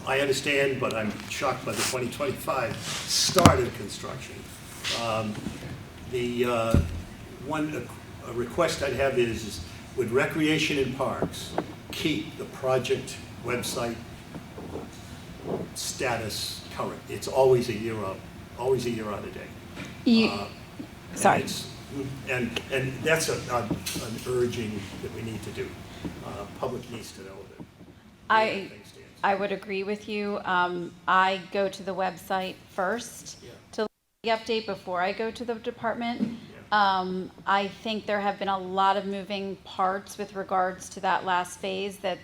I understand, but I'm shocked by the 2025 start of construction. The one request I'd have is, would Recreation and Parks keep the project website status current? It's always a year out of date. Sorry. And that's an urging that we need to do. Public needs to know that. I would agree with you. I go to the website first to look at the update before I go to the department. I think there have been a lot of moving parts with regards to that last phase that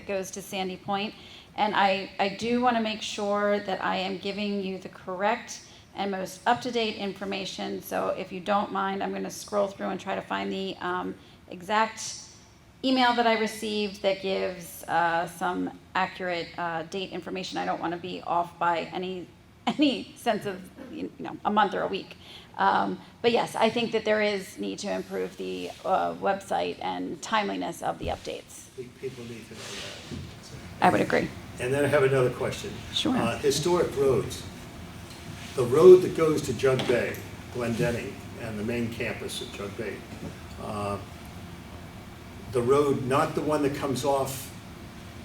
goes to Sandy Point. And I do want to make sure that I am giving you the correct and most up-to-date information. So if you don't mind, I'm going to scroll through and try to find the exact email that I received that gives some accurate date information. I don't want to be off by any sense of a month or a week. But yes, I think that there is need to improve the website and timeliness of the updates. People need to know that. I would agree. And then I have another question. Sure. Historic roads. The road that goes to Jug Bay, Glendenning, and the main campus at Jug Bay. The road, not the one that comes off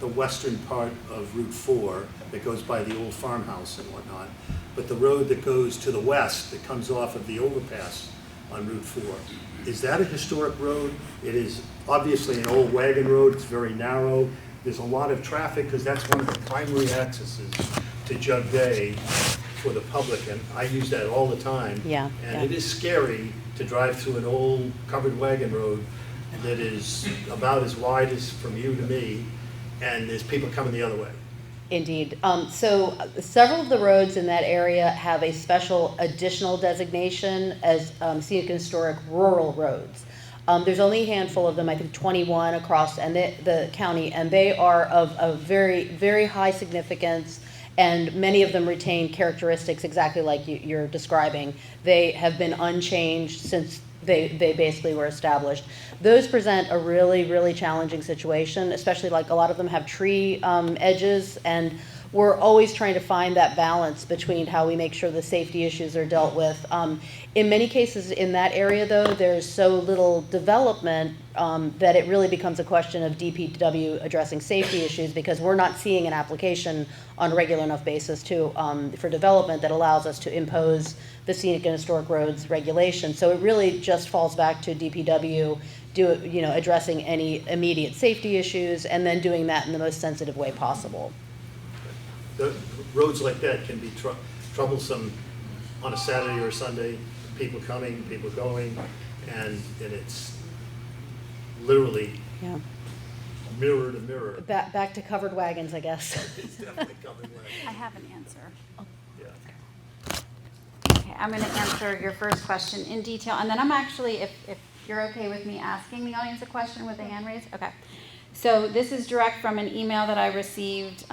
the western part of Route 4 that goes by the old farmhouse and whatnot, but the road that goes to the west that comes off of the overpass on Route 4. Is that a historic road? It is obviously an old wagon road. It's very narrow. There's a lot of traffic because that's one of the primary accesses to Jug Bay for the public, and I use that all the time. Yeah, And yeah. it is scary to drive through an old covered wagon road that is about as wide as from you to me, and there's people coming the other way. Indeed. So several of the roads in that area have a special additional designation as scenic and historic rural roads. There's only a handful of them, I think 21 across and the county, and they are of very, very high significance, and many of them retain characteristics exactly like you're describing. They have been unchanged since they basically were established. Those present a really, really challenging situation, especially like a lot of them have tree edges, and we're always trying to find that balance between how we make sure the safety issues are dealt with. In many cases in that area, though, there's so little development that it really becomes a question of DPW addressing safety issues, because we're not seeing an application on a regular enough basis for development that allows us to impose the scenic and historic roads regulation. So it really just falls back to DPW addressing any immediate safety issues and then doing that in the most sensitive way possible. The roads like that can be troublesome on a Saturday or Sunday, people coming, people going, and it's literally Yeah. mirror to mirror. Back to covered wagons, I guess. It's definitely covered land. I have an answer. Yeah. Okay, I'm going to answer your first question in detail, and then I'm actually, if you're okay with me asking the audience a question with a hand raised? Okay. So this is direct from an email that I received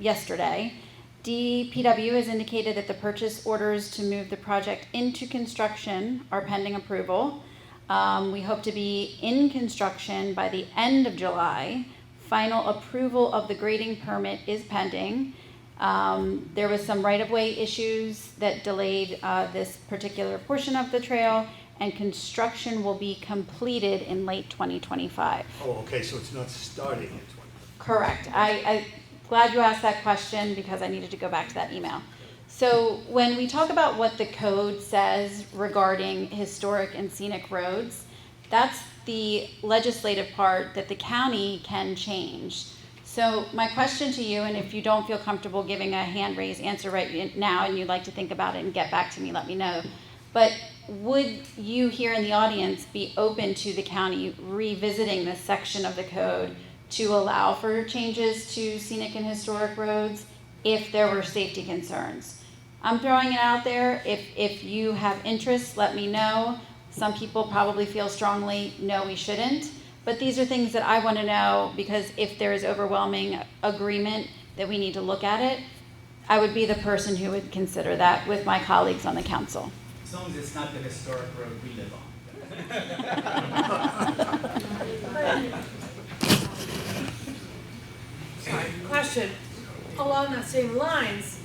yesterday. DPW has indicated that the purchase orders to move the project into construction are pending approval. We hope to be in construction by the end of July. Final approval of the grading permit is pending. There was some right-of-way issues that delayed this particular portion of the trail, and construction will be completed in late 2025. Oh, okay, so it's not starting in 20. Correct. I'm glad you asked that question because I needed to go back to that email. So when we talk about what the code says regarding historic and scenic roads, that's the legislative part that the county can change. So my question to you, and if you don't feel comfortable giving a hand raised answer right now and you'd like to think about it and get back to me, let me know. But would you here in the audience be open to the county revisiting this section of the code to allow for changes to scenic and historic roads if there were safety concerns? I'm throwing it out there. If you have interest, let me know. Some people probably feel strongly, no, we shouldn't. But these are things that I want to know, because if there is overwhelming agreement that we need to look at it, I would be the person who would consider that with my colleagues on the council. As long as it's not the historic road we live on. Sorry, question. Along that same lines,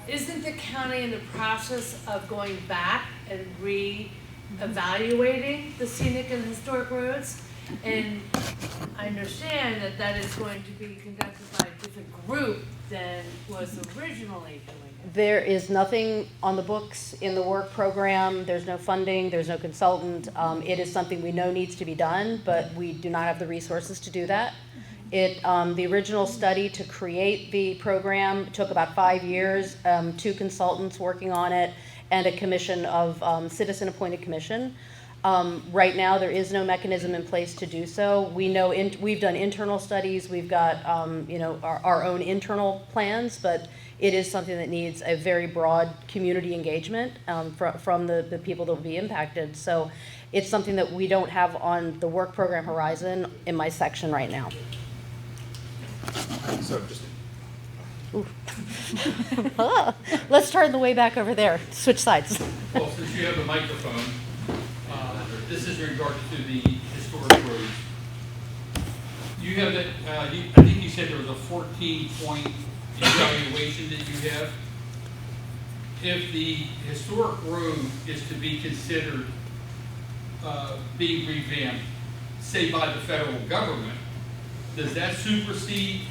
isn't the county in the process of going back and re-evaluating the scenic and historic roads? And I understand that that is going to be conducted by a different group than was originally doing it. There is nothing on the books in the work program. There's no funding. There's no consultant. It is something we know needs to be done, but we do not have the resources to do that. The original study to create the program took about 5 years, 2 consultants working on it, and a commission of citizen-appointed commission. Right now, there is no mechanism in place to do so. We know we've done internal studies. We've got our own internal plans, but it is something that needs a very broad community engagement from the people that will be impacted. So it's something that we don't have on the work program horizon in my section right now. So just Let's turn the way back over there. Switch sides. Well, since you have a microphone, this is in regards to the historic roads. You have that, I think you said there was a 14-point evaluation that you have. If the historic road is to be considered being revamped, say by the federal government, does that supersede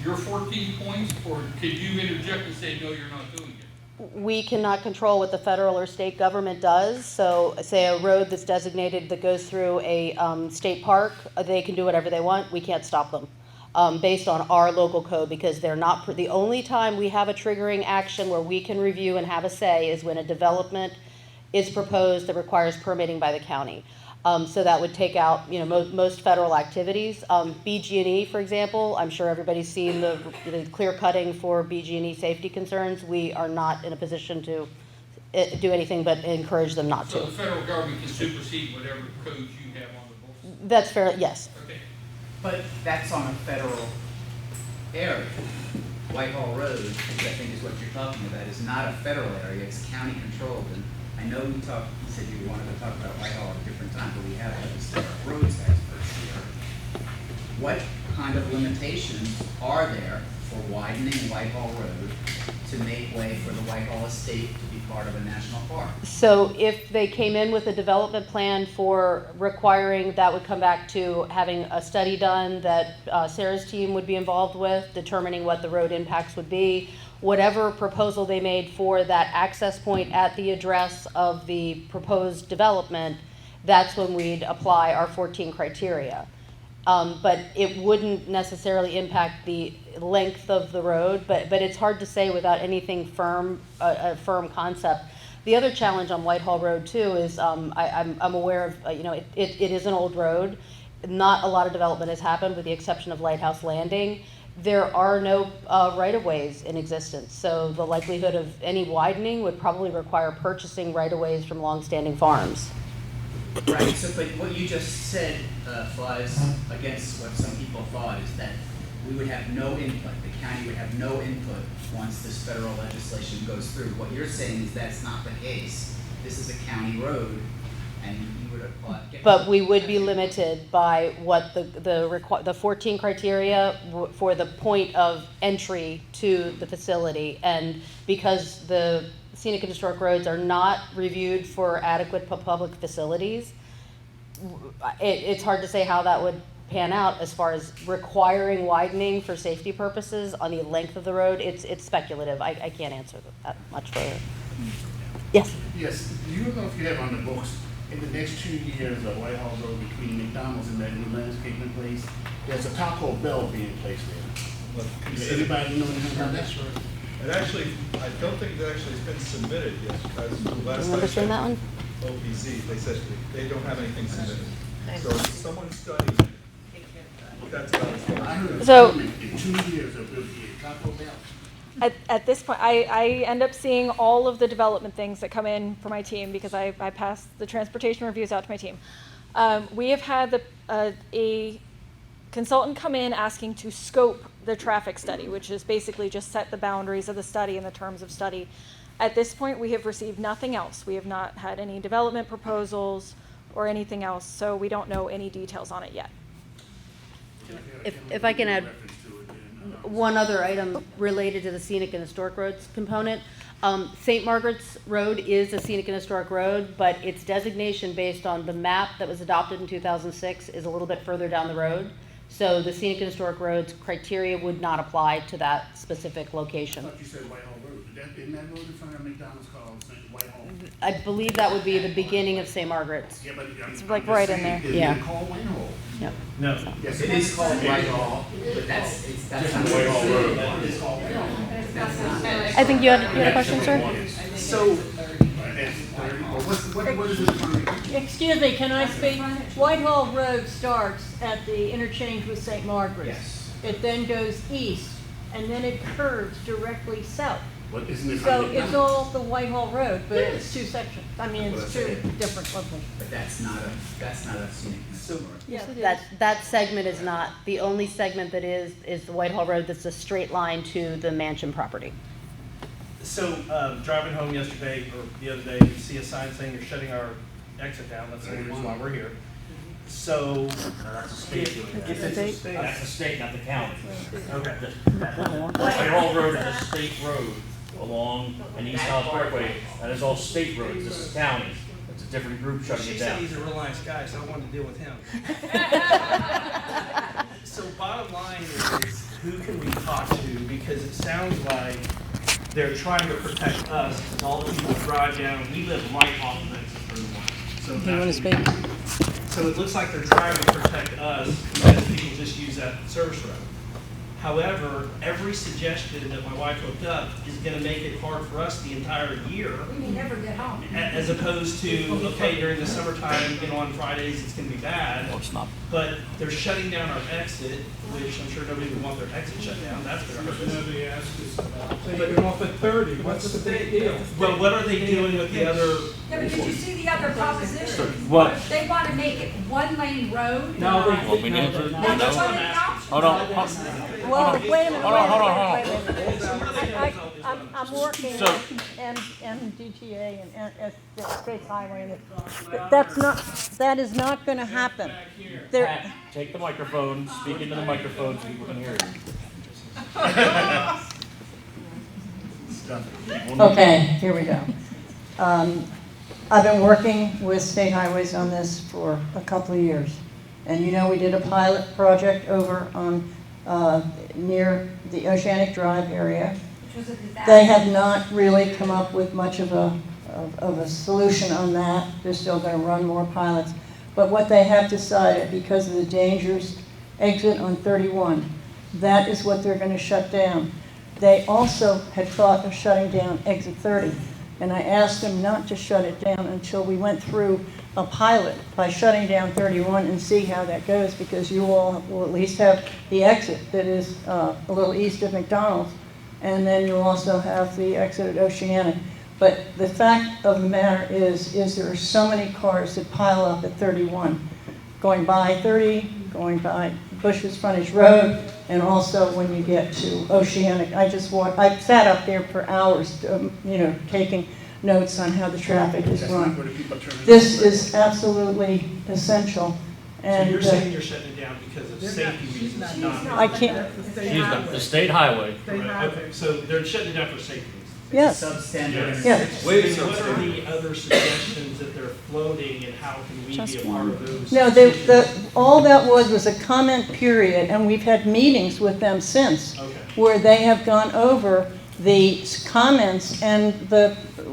your 14 points, or could you interject and say, no, you're not doing it? We cannot control what the federal or state government does. So say a road that's designated that goes through a state park, they can do whatever they want. We can't stop them based on our local code, because they're not, the only time we have a triggering action where we can review and have a say is when a development is proposed that requires permitting by the county. So that would take out, most federal activities. BG&E, for example, I'm sure everybody's seen the clear cutting for BG&E safety concerns. We are not in a position to do anything but encourage them not So to. the federal government can supersede whatever codes you have on the books? That's fair, yes. Okay. But that's on a federal area. Whitehall Road, which I think is what you're talking about, is not a federal area, it's county controlled. And I know you said you wanted to talk about Whitehall at a different time, but we have a historic roads experts here. What kind of limitations are there for widening Whitehall Road to make way for the Whitehall Estate to be part of a national park? So if they came in with a development plan for requiring, that would come back to having a study done that Sarah's team would be involved with, determining what the road impacts would be. Whatever proposal they made for that access point at the address of the proposed development, that's when we'd apply our 14 criteria. But it wouldn't necessarily impact the length of the road, but it's hard to say without anything firm, a firm concept. The other challenge on Whitehall Road too is I'm aware of, it is an old road. Not a lot of development has happened with the exception of Lighthouse Landing. There are no right-of-ways in existence, so the likelihood of any widening would probably require purchasing right-of-ways from long-standing farms. Right, so but what you just said flies against what some people thought, is that we would have no input, the county would have no input once this federal legislation goes through. What you're saying is that's not the case. This is a county road, and you would apply. But we would be limited by what the 14 criteria for the point of entry to the facility, and because the scenic and historic roads are not reviewed for adequate public facilities, it's hard to say how that would pan out as far as requiring widening for safety purposes on the length of the road. It's speculative. I can't answer that much further. Yes? Yes. Do you know if you have on the books, in the next 2 years of Whitehall Road between McDonald's and that new landscaping place, there's a Taco Bell being placed there? Does anybody know anything about that? It actually, I don't think it actually has been submitted yet, because the last Remember time seeing that one? OPZ, they said they don't have anything submitted. So someone's studying it. That's about as far I as. heard So- in 2 years of the Taco Bell. At this point, I end up seeing all of the development things that come in for my team because I pass the transportation reviews out to my team. We have had a consultant come in asking to scope the traffic study, which is basically just set the boundaries of the study and the terms of study. At this point, we have received nothing else. We have not had any development proposals or anything else, so we don't know any details on it yet. If I can add one other item related to the scenic and historic roads component. St. Margaret's Road is a scenic and historic road, but its designation based on the map that was adopted in 2006 is a little bit further down the road. So the scenic and historic roads criteria would not apply to that specific location. I thought you said Whitehall Road. Isn't that road in front of McDonald's called St. Whitehall? I believe that would be the beginning of St. Margaret's. Yeah, but It's like right in there. Is Yeah. it called Whitehall? Yep. No. Yes, It is called Whitehall, but that's not Whitehall Road. Road. It's called Whitehall. That's not. I think you had a question, sir? So, What is it? Excuse me, can I speak? Whitehall Road starts at the interchange with St. Margaret's. Yes. It then goes east, and then it curves directly south. What, isn't it? So it's all the Whitehall Road, but it's two sections. I mean, it's two different locations. but that's not a scenic historic. Yes, it is. That segment is not. The only segment that is the Whitehall Road that's a straight line to the mansion property. So, driving home yesterday, or the other day, you see a sign saying you're shutting our exit down. That's the only reason why we're here. So, That's a state doing that. It's a state? That's the state, not the county. okay. Whitehall Road is a state road along an East South Parkway. That is all state roads. This is county. It's a different group shutting She it said down. he's a real nice guy, so I wanted to deal with him. So bottom line is who can we talk to? Because it sounds like they're trying to protect us and all the people who drive down. We live right off of exit 31. So Do you want to speak? So it looks like they're trying to protect us because people just use that service road. However, every suggestion that my wife looked up is going to make it hard for us the entire year. We may never get home. As opposed to, okay, during the summertime, on Fridays, it's going to be bad. No, it's not. But they're shutting down our exit, which I'm sure nobody would want their exit shut down. That's their purpose. Nobody asked us about taking off at 30. What's the big deal? Well, what are they doing with the other? Yeah, but did you see the other proposition? What? They want to make it one-lane road. No, they- Well, we need to. That's what it Hold on. Well, wait a minute. Hold on. I'm working So- on MDTA and States Highway, and that is not going to happen. Pat, take the microphone, speak into the microphone so people can hear you. Okay, here we go. I've been working with State Highways on this for a couple of years. And you know, we did a pilot project over on near the Oceanic Drive area. They have not really come up with much of a solution on that. They're still going to run more pilots. But what they have decided, because of the dangerous exit on 31, that is what they're going to shut down. They also had thought of shutting down exit 30. And I asked them not to shut it down until we went through a pilot by shutting down 31 and see how that goes, because you all will at least have the exit that is a little east of McDonald's, and then you'll also have the exit at Oceanic. But the fact of the matter is there are so many cars that pile up at 31, going by 30, going by Bush's Frontage Road, and also when you get to Oceanic. I sat up there for hours, taking notes on how the traffic is run. This is absolutely essential. So And you're saying you're shutting it down because of safety reasons, not? I can't. She's the state highway. Right, okay, so they're shutting it down for safety reasons. Yes. Substandard. Yes. What are the other suggestions that they're floating, and how can we be a part of those? No, all that was a comment period, and we've had meetings with them since, where they have gone over the comments, and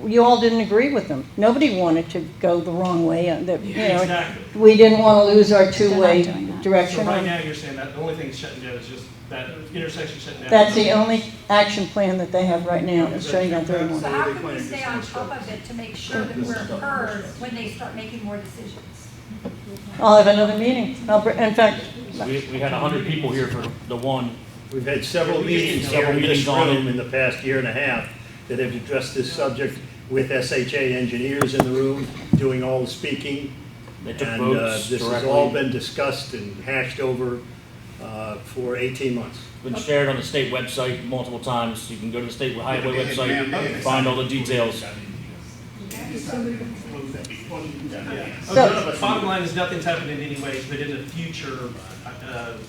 you all didn't agree with them. Nobody wanted to go the wrong way. Exactly. We didn't want to lose our two-way direction. So right now, you're saying that the only thing shutting down is just that intersection shutting down? That's the only action plan that they have right now, is shutting down 31. So how can we stay on top of it to make sure that we're heard when they start making more decisions? I'll have another meeting. In fact, We had 100 people here for the one. We've had several meetings here in this room in the past year and a half that have addressed this subject, with SHA engineers in the room doing all the speaking. They took And votes this has directly. all been discussed and hashed over for 18 months. Been shared on the state website multiple times. You can go to the state highway website and find all the details. So, bottom line is nothing's happening anyways, but in the future,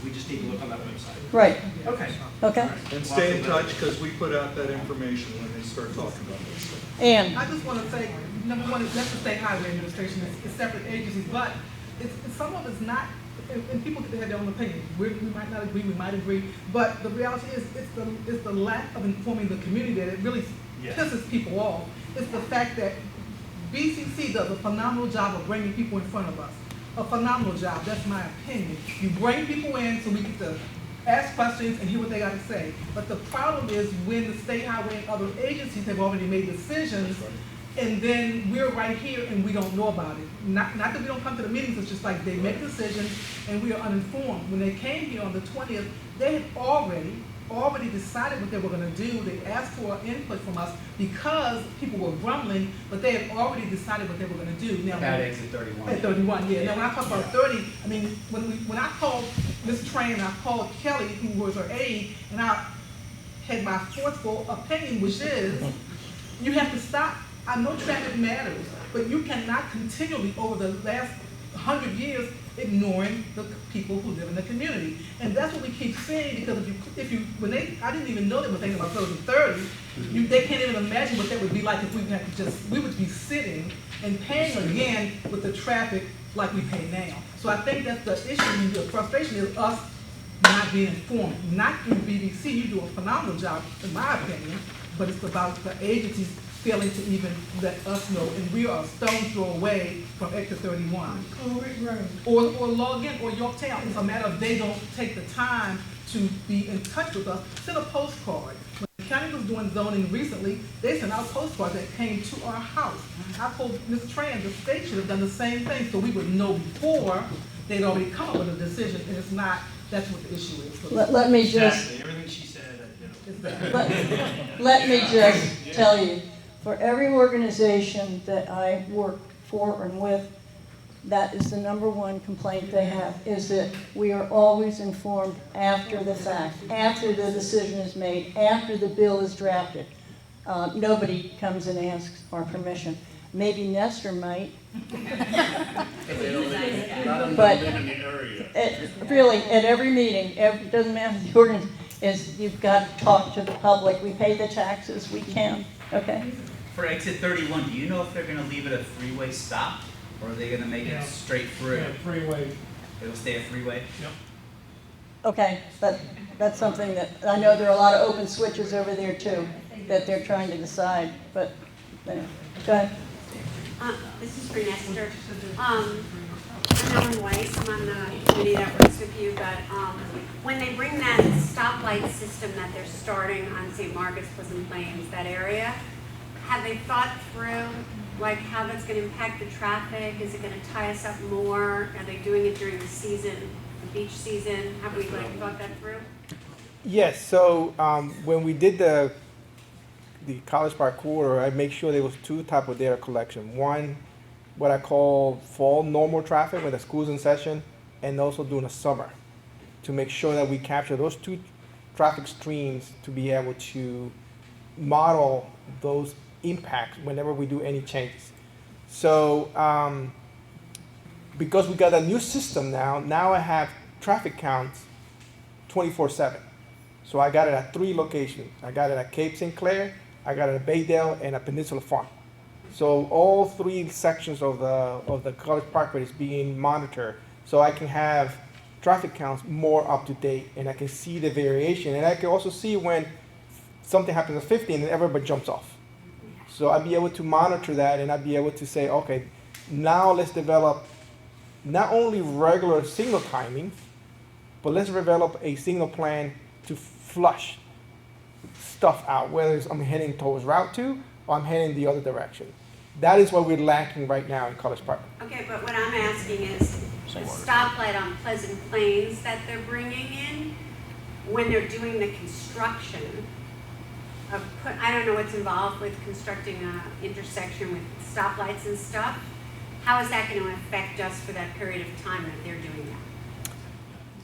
we just need to look on that website. Right. Okay. Okay. And stay in touch, because we put out that information when they start talking about this. Ann. I just want to say, number one, that's the State Highway Administration, it's separate agencies, but some of it's not, and people get to have their own opinion. We might not agree, we might agree, but the reality is, it's the lack of informing the community that it really pisses people off. It's the fact that BCC does a phenomenal job of bringing people in front of us. A phenomenal job, that's my opinion. You bring people in so we get to ask questions and hear what they got to say. But the problem is when the State Highway and other agencies have already made decisions, and then we're right here and we don't know about it. Not that we don't come to the meetings, it's just like they make decisions and we are uninformed. When they came here on the 20th, they had already decided what they were going to do. They asked for input from us because people were grumbling, but they had already decided what they were going to do. Now, About exit 31. At 31, yeah. Now, when I talk about 30, I mean, when I called Ms. Train and I called Kelly, who was her aide, and I had my forceful opinion, which is, you have to stop. I know traffic matters, but you cannot continually, over the last 100 years, ignoring the people who live in the community. And that's what we keep saying, because I didn't even know they were thinking about closing 30. They can't even imagine what that would be like if we would be sitting and paying again with the traffic like we pay now. So I think that's the issue, the frustration is us not being informed. Not through BBC, you do a phenomenal job, in my opinion, but it's about the agencies failing to even let us know, and we are a stone's throw away from Exit 31. Or log in, or Yorktown. It's a matter of they don't take the time to be in touch with us. Send a postcard. When the county was doing zoning recently, they sent out postcards that came to our house. I told Ms. Tran, the state should have done the same thing, so we would know before they'd already come up with a decision, and it's not, that's what the issue is. Let me just, Exactly, everything she said, let me just tell you, for every organization that I work for and with, that is the number one complaint they have, is that we are always informed after the fact, after the decision is made, after the bill is drafted. Nobody comes and asks our permission. Maybe Nestor might. But really, at every meeting, it doesn't matter the ordinance, is you've got to talk to the public. We pay the taxes, we can, okay? For exit 31, do you know if they're going to leave it a three-way stop, or are they going to make it straight through? Yeah, freeway. It'll stay a three-way? Yep. Okay, that's something that, I know there are a lot of open switches over there too, that they're trying to decide, but, anyway, go ahead. This is for Nestor. I'm Ellen Weiss. I'm on the committee that works with you, but when they bring that stoplight system that they're starting on St. Margaret's, Pleasant Plains, that area, have they thought through like how that's going to impact the traffic? Is it going to tie us up more? Are they doing it during the season, the beach season? Have we thought that through? Yes, so when we did the College Park corridor, I make sure there was two type of data collection. One, what I call fall normal traffic when the school's in session, and also during the summer, to make sure that we capture those two traffic streams to be able to model those impacts whenever we do any changes. So because we got a new system now I have traffic counts 24/7. So I got it at 3 locations. I got it at Cape St. Clair, I got it at Baydale, and at Peninsula Farm. So all 3 sections of the College Parkway is being monitored, so I can have traffic counts more up to date, and I can see the variation, and I can also see when something happens at 50 and everybody jumps off. So I'd be able to monitor that, and I'd be able to say, okay, now let's develop not only regular signal timing, but let's develop a signal plan to flush stuff out, whether it's I'm heading towards Route 2 or I'm heading the other direction. That is what we're lacking right now in College Park. Okay, but what I'm asking is the stoplight on Pleasant Plains that they're bringing in, when they're doing the construction of, I don't know what's involved with constructing an intersection with stoplights and stuff. How is that going to affect us for that period of time that they're doing that?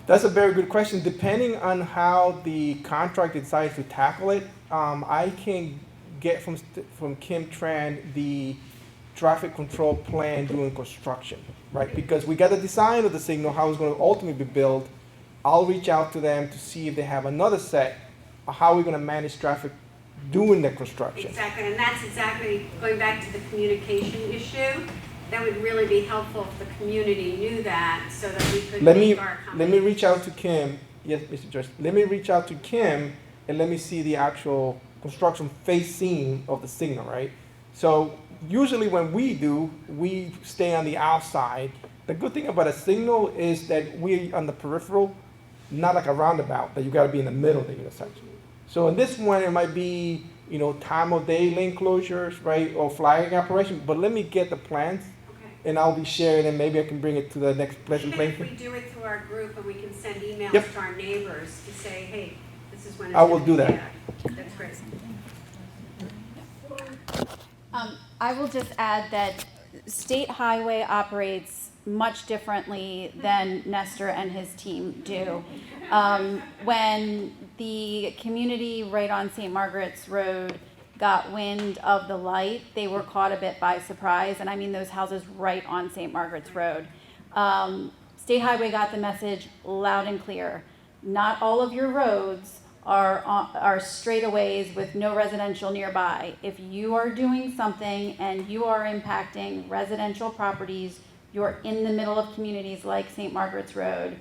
That's a very good question. Depending on how the contract decides to tackle it, I can get from Kim Tran the traffic control plan during construction, right? Because we got the design of the signal, how it's going to ultimately be built. I'll reach out to them to see if they have another set of how we're going to manage traffic during the construction. Exactly, and that's exactly going back to the communication issue. That would really be helpful if the community knew that, so that we could make our comments. Let me reach out to Kim. Yes, Mr. Judge. Let me reach out to Kim and let me see the actual construction phase scene of the signal, right? So usually when we stay on the outside. The good thing about a signal is that we're on the peripheral, not like a roundabout, that you got to be in the middle of the intersection. So in this one, it might be, time of day lane closures, right, or flagging operation. But let me get the plans, and I'll be sharing, and maybe I can bring it to the next Pleasant Plains. Even if we do it through our group, and we can send emails Yep. to our neighbors to say, hey, this is when it's I will gonna do be that. bad. That's great. I will just add that State Highway operates much differently than Nestor and his team do. When the community right on St. Margaret's Road got wind of the light, they were caught a bit by surprise, and I mean those houses right on St. Margaret's Road. State Highway got the message loud and clear. Not all of your roads are straightaways with no residential nearby. If you are doing something and you are impacting residential properties, you're in the middle of communities like St. Margaret's Road,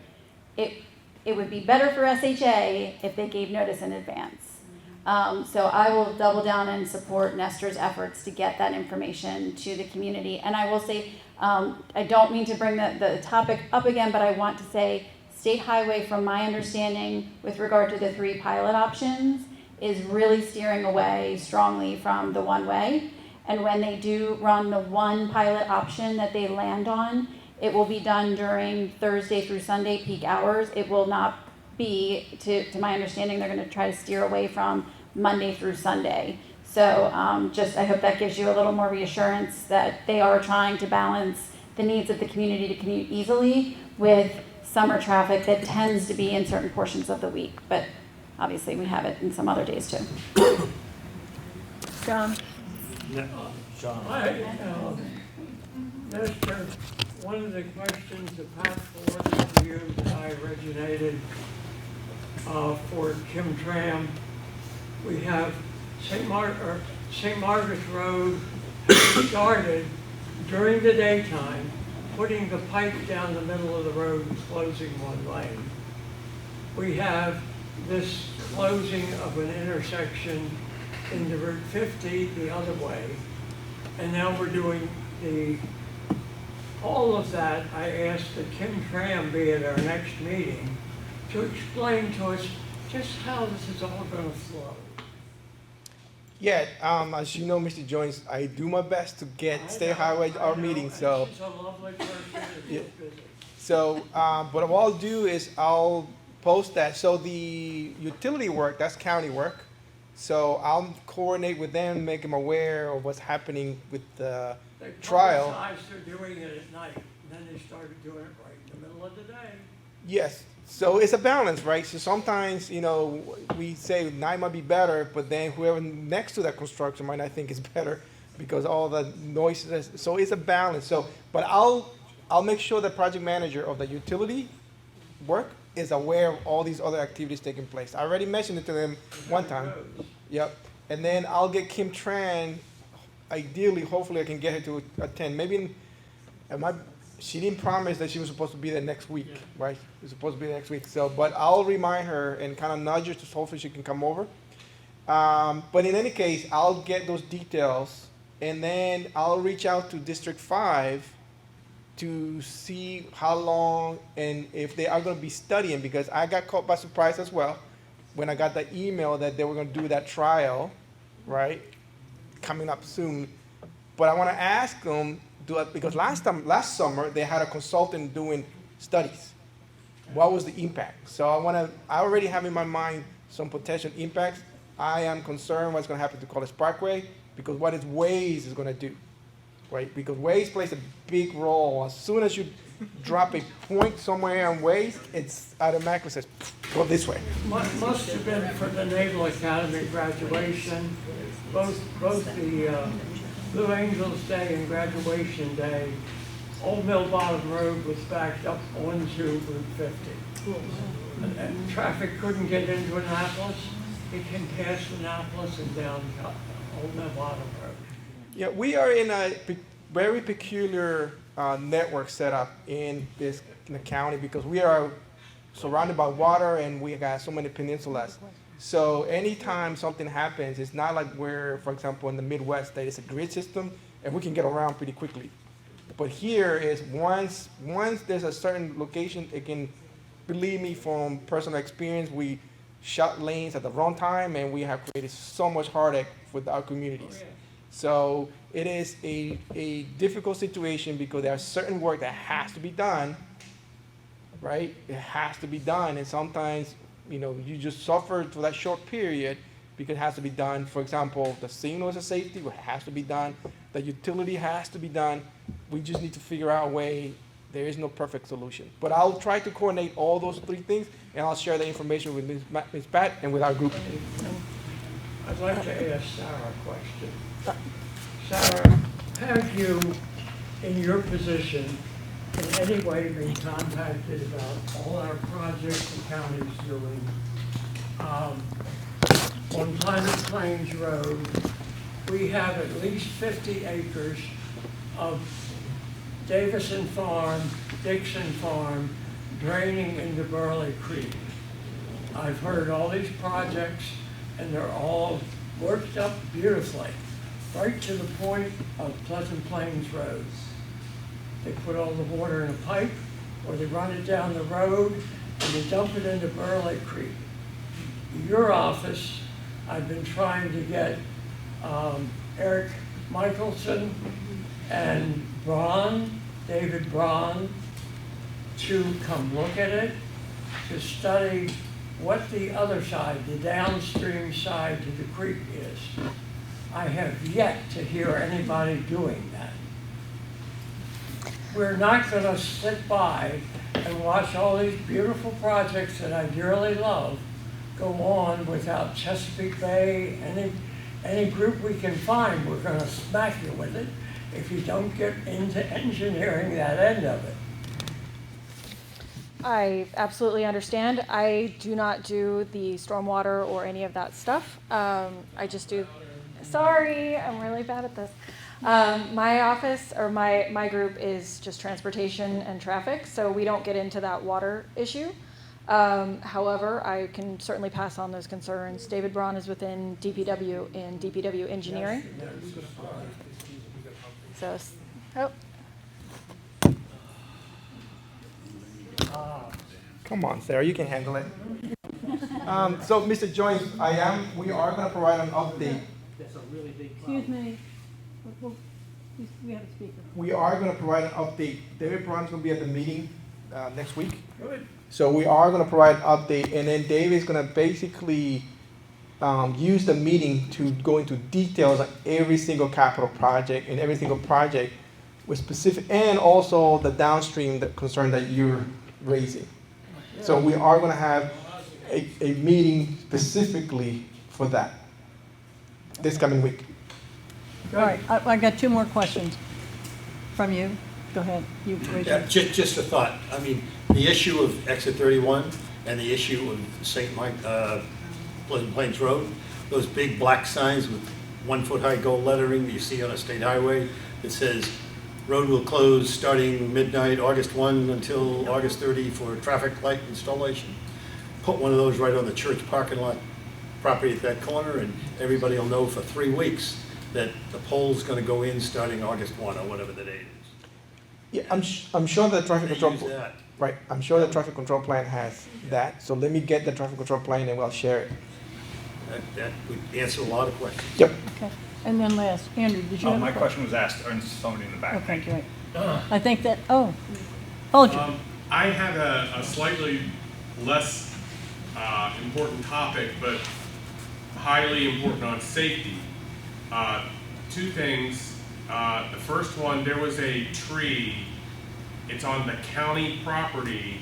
it would be better for SHA if they gave notice in advance. So I will double down and support Nestor's efforts to get that information to the community. And I will say, I don't mean to bring the topic up again, but I want to say State Highway, from my understanding with regard to the 3 pilot options, is really steering away strongly from the one-way. And when they do run the one pilot option that they land on, it will be done during Thursday through Sunday peak hours. It will not be, to my understanding, they're going to try to steer away from Monday through Sunday. So I hope that gives you a little more reassurance that they are trying to balance the needs of the community to commute easily with summer traffic that tends to be in certain portions of the week. But obviously we have it in some other days too. John? Nestor, one of the questions that Pat forwarded to you that I originated for Kim Tram, we have St. Margaret's Road started during the daytime, putting the pipe down the middle of the road and closing one lane. We have this closing of an intersection in the Route 50 the other way, and now we're doing all of that. I asked that Kim Tram be at our next meeting to explain to us just how this is all going to flow. Yeah, as you know, Mr. Jones, I do my best to get State Highway our meeting. So, she's a lovely person. yeah. So, but what I'll do is I'll post that. So the utility work, that's county work. So I'll coordinate with them, make them aware of what's happening with the trial. They publicized they're doing it at night, and then they started doing it right in the middle of the day. Yes. So it's a balance, right? So sometimes, we say night might be better, but then whoever next to that construction might not think it's better because all the noises. So it's a balance. So, but I'll make sure the project manager of the utility work is aware of all these other activities taking place. I already mentioned it to them one time. Yep. And then I'll get Kim Tran. Ideally, hopefully, I can get her to attend. Maybe she didn't promise that she was supposed to be there next week, right? She was supposed to be there next week. So, but I'll remind her and kind of nudge her to hopefully she can come over. But in any case, I'll get those details, and then I'll reach out to District 5 to see how long and if they are going to be studying, because I got caught by surprise as well when I got the email that they were going to do that trial, right, coming up soon. But I want to ask them, because last summer they had a consultant doing studies. What was the impact? So I already have in my mind some potential impacts. I am concerned what's going to happen to College Parkway, because what is Waze is going to do, right? Because Waze plays a big role. As soon as you drop a point somewhere on Waze, it's automatically says, go this way. Must have been for the Naval Academy graduation, both the Blue Angels Day and Graduation Day. Old Mill Bottom Road was backed up onto Route 50. And traffic couldn't get into Annapolis. It can pass Annapolis and down Old Mill Bottom Road. Yeah, we are in a very peculiar network setup in the county, because we are surrounded by water and we got so many peninsulas. So anytime something happens, it's not like we're, for example, in the Midwest, that it's a grid system and we can get around pretty quickly. But here is once there's a certain location, it can, believe me from personal experience, we shut lanes at the wrong time and we have created so much heartache with our communities. So it is a difficult situation because there are certain work that has to be done, right? It has to be done, and sometimes, you just suffer for that short period because it has to be done. For example, the signals of safety has to be done. The utility has to be done. We just need to figure out a way. There is no perfect solution. But I'll try to coordinate all those three things, and I'll share the information with Ms. Pat and with our group. I'd like to ask Sarah a question. Sarah, have you, in your position, in any way been contacted about all our projects the county's doing? On Planet Plains Road, we have at least 50 acres of Davison Farm, Dixon Farm, draining into Burley Creek. I've heard all these projects, and they're all worked up beautifully, right to the point of Pleasant Plains Road. They put all the water in a pipe, or they run it down the road, and they dump it into Burley Creek. Your office, I've been trying to get Eric Michelson and David Braun, to come look at it, to study what the other side, the downstream side to the creek is. I have yet to hear anybody doing that. We're not going to sit by and watch all these beautiful projects that I dearly love go on without Chesapeake Bay, any group we can find, we're going to smack you with it if you don't get into engineering that end of it. I absolutely understand. I do not do the stormwater or any of that stuff. I just do, sorry, I'm really bad at this. My office, or my group, is just transportation and traffic, so we don't get into that water issue. However, I can certainly pass on those concerns. David Braun is within DPW and DPW engineering. So, Come on, Sarah, you can handle it. So, Mr. Joyce, we are going to provide an update. Excuse me. We have a speaker. We are going to provide an update. David Braun's going to be at the meeting next week. Good. So we are going to provide an update, and then David's going to basically use the meeting to go into details on every single capital project and every single project with specific, and also the downstream concern that you're raising. So we are going to have a meeting specifically for that this coming week. All right, I got two more questions from you. Go ahead. Just a thought. I mean, the issue of exit 31 and the issue of St. Mike, Pleasant Plains Road, those big black signs with 1-foot high gold lettering that you see on a state highway that says road will close starting midnight, August 1 until August 30 for traffic light installation. Put one of those right on the church parking lot property at that corner, and everybody will know for 3 weeks that the pole's going to go in starting August 1 or whatever the date is. Yeah, I'm sure the traffic control. That. Right, I'm sure the traffic control plan has that. So let me get the traffic control plan and we'll share it. That would answer a lot of questions. Yep. Okay. And then last, Andrew, did you have my question was asked, and somebody in the back. Oh, thank you. I think that, hold you. I have a slightly less important topic, but highly important on safety. Two things. The first one, there was a tree. It's on the county property.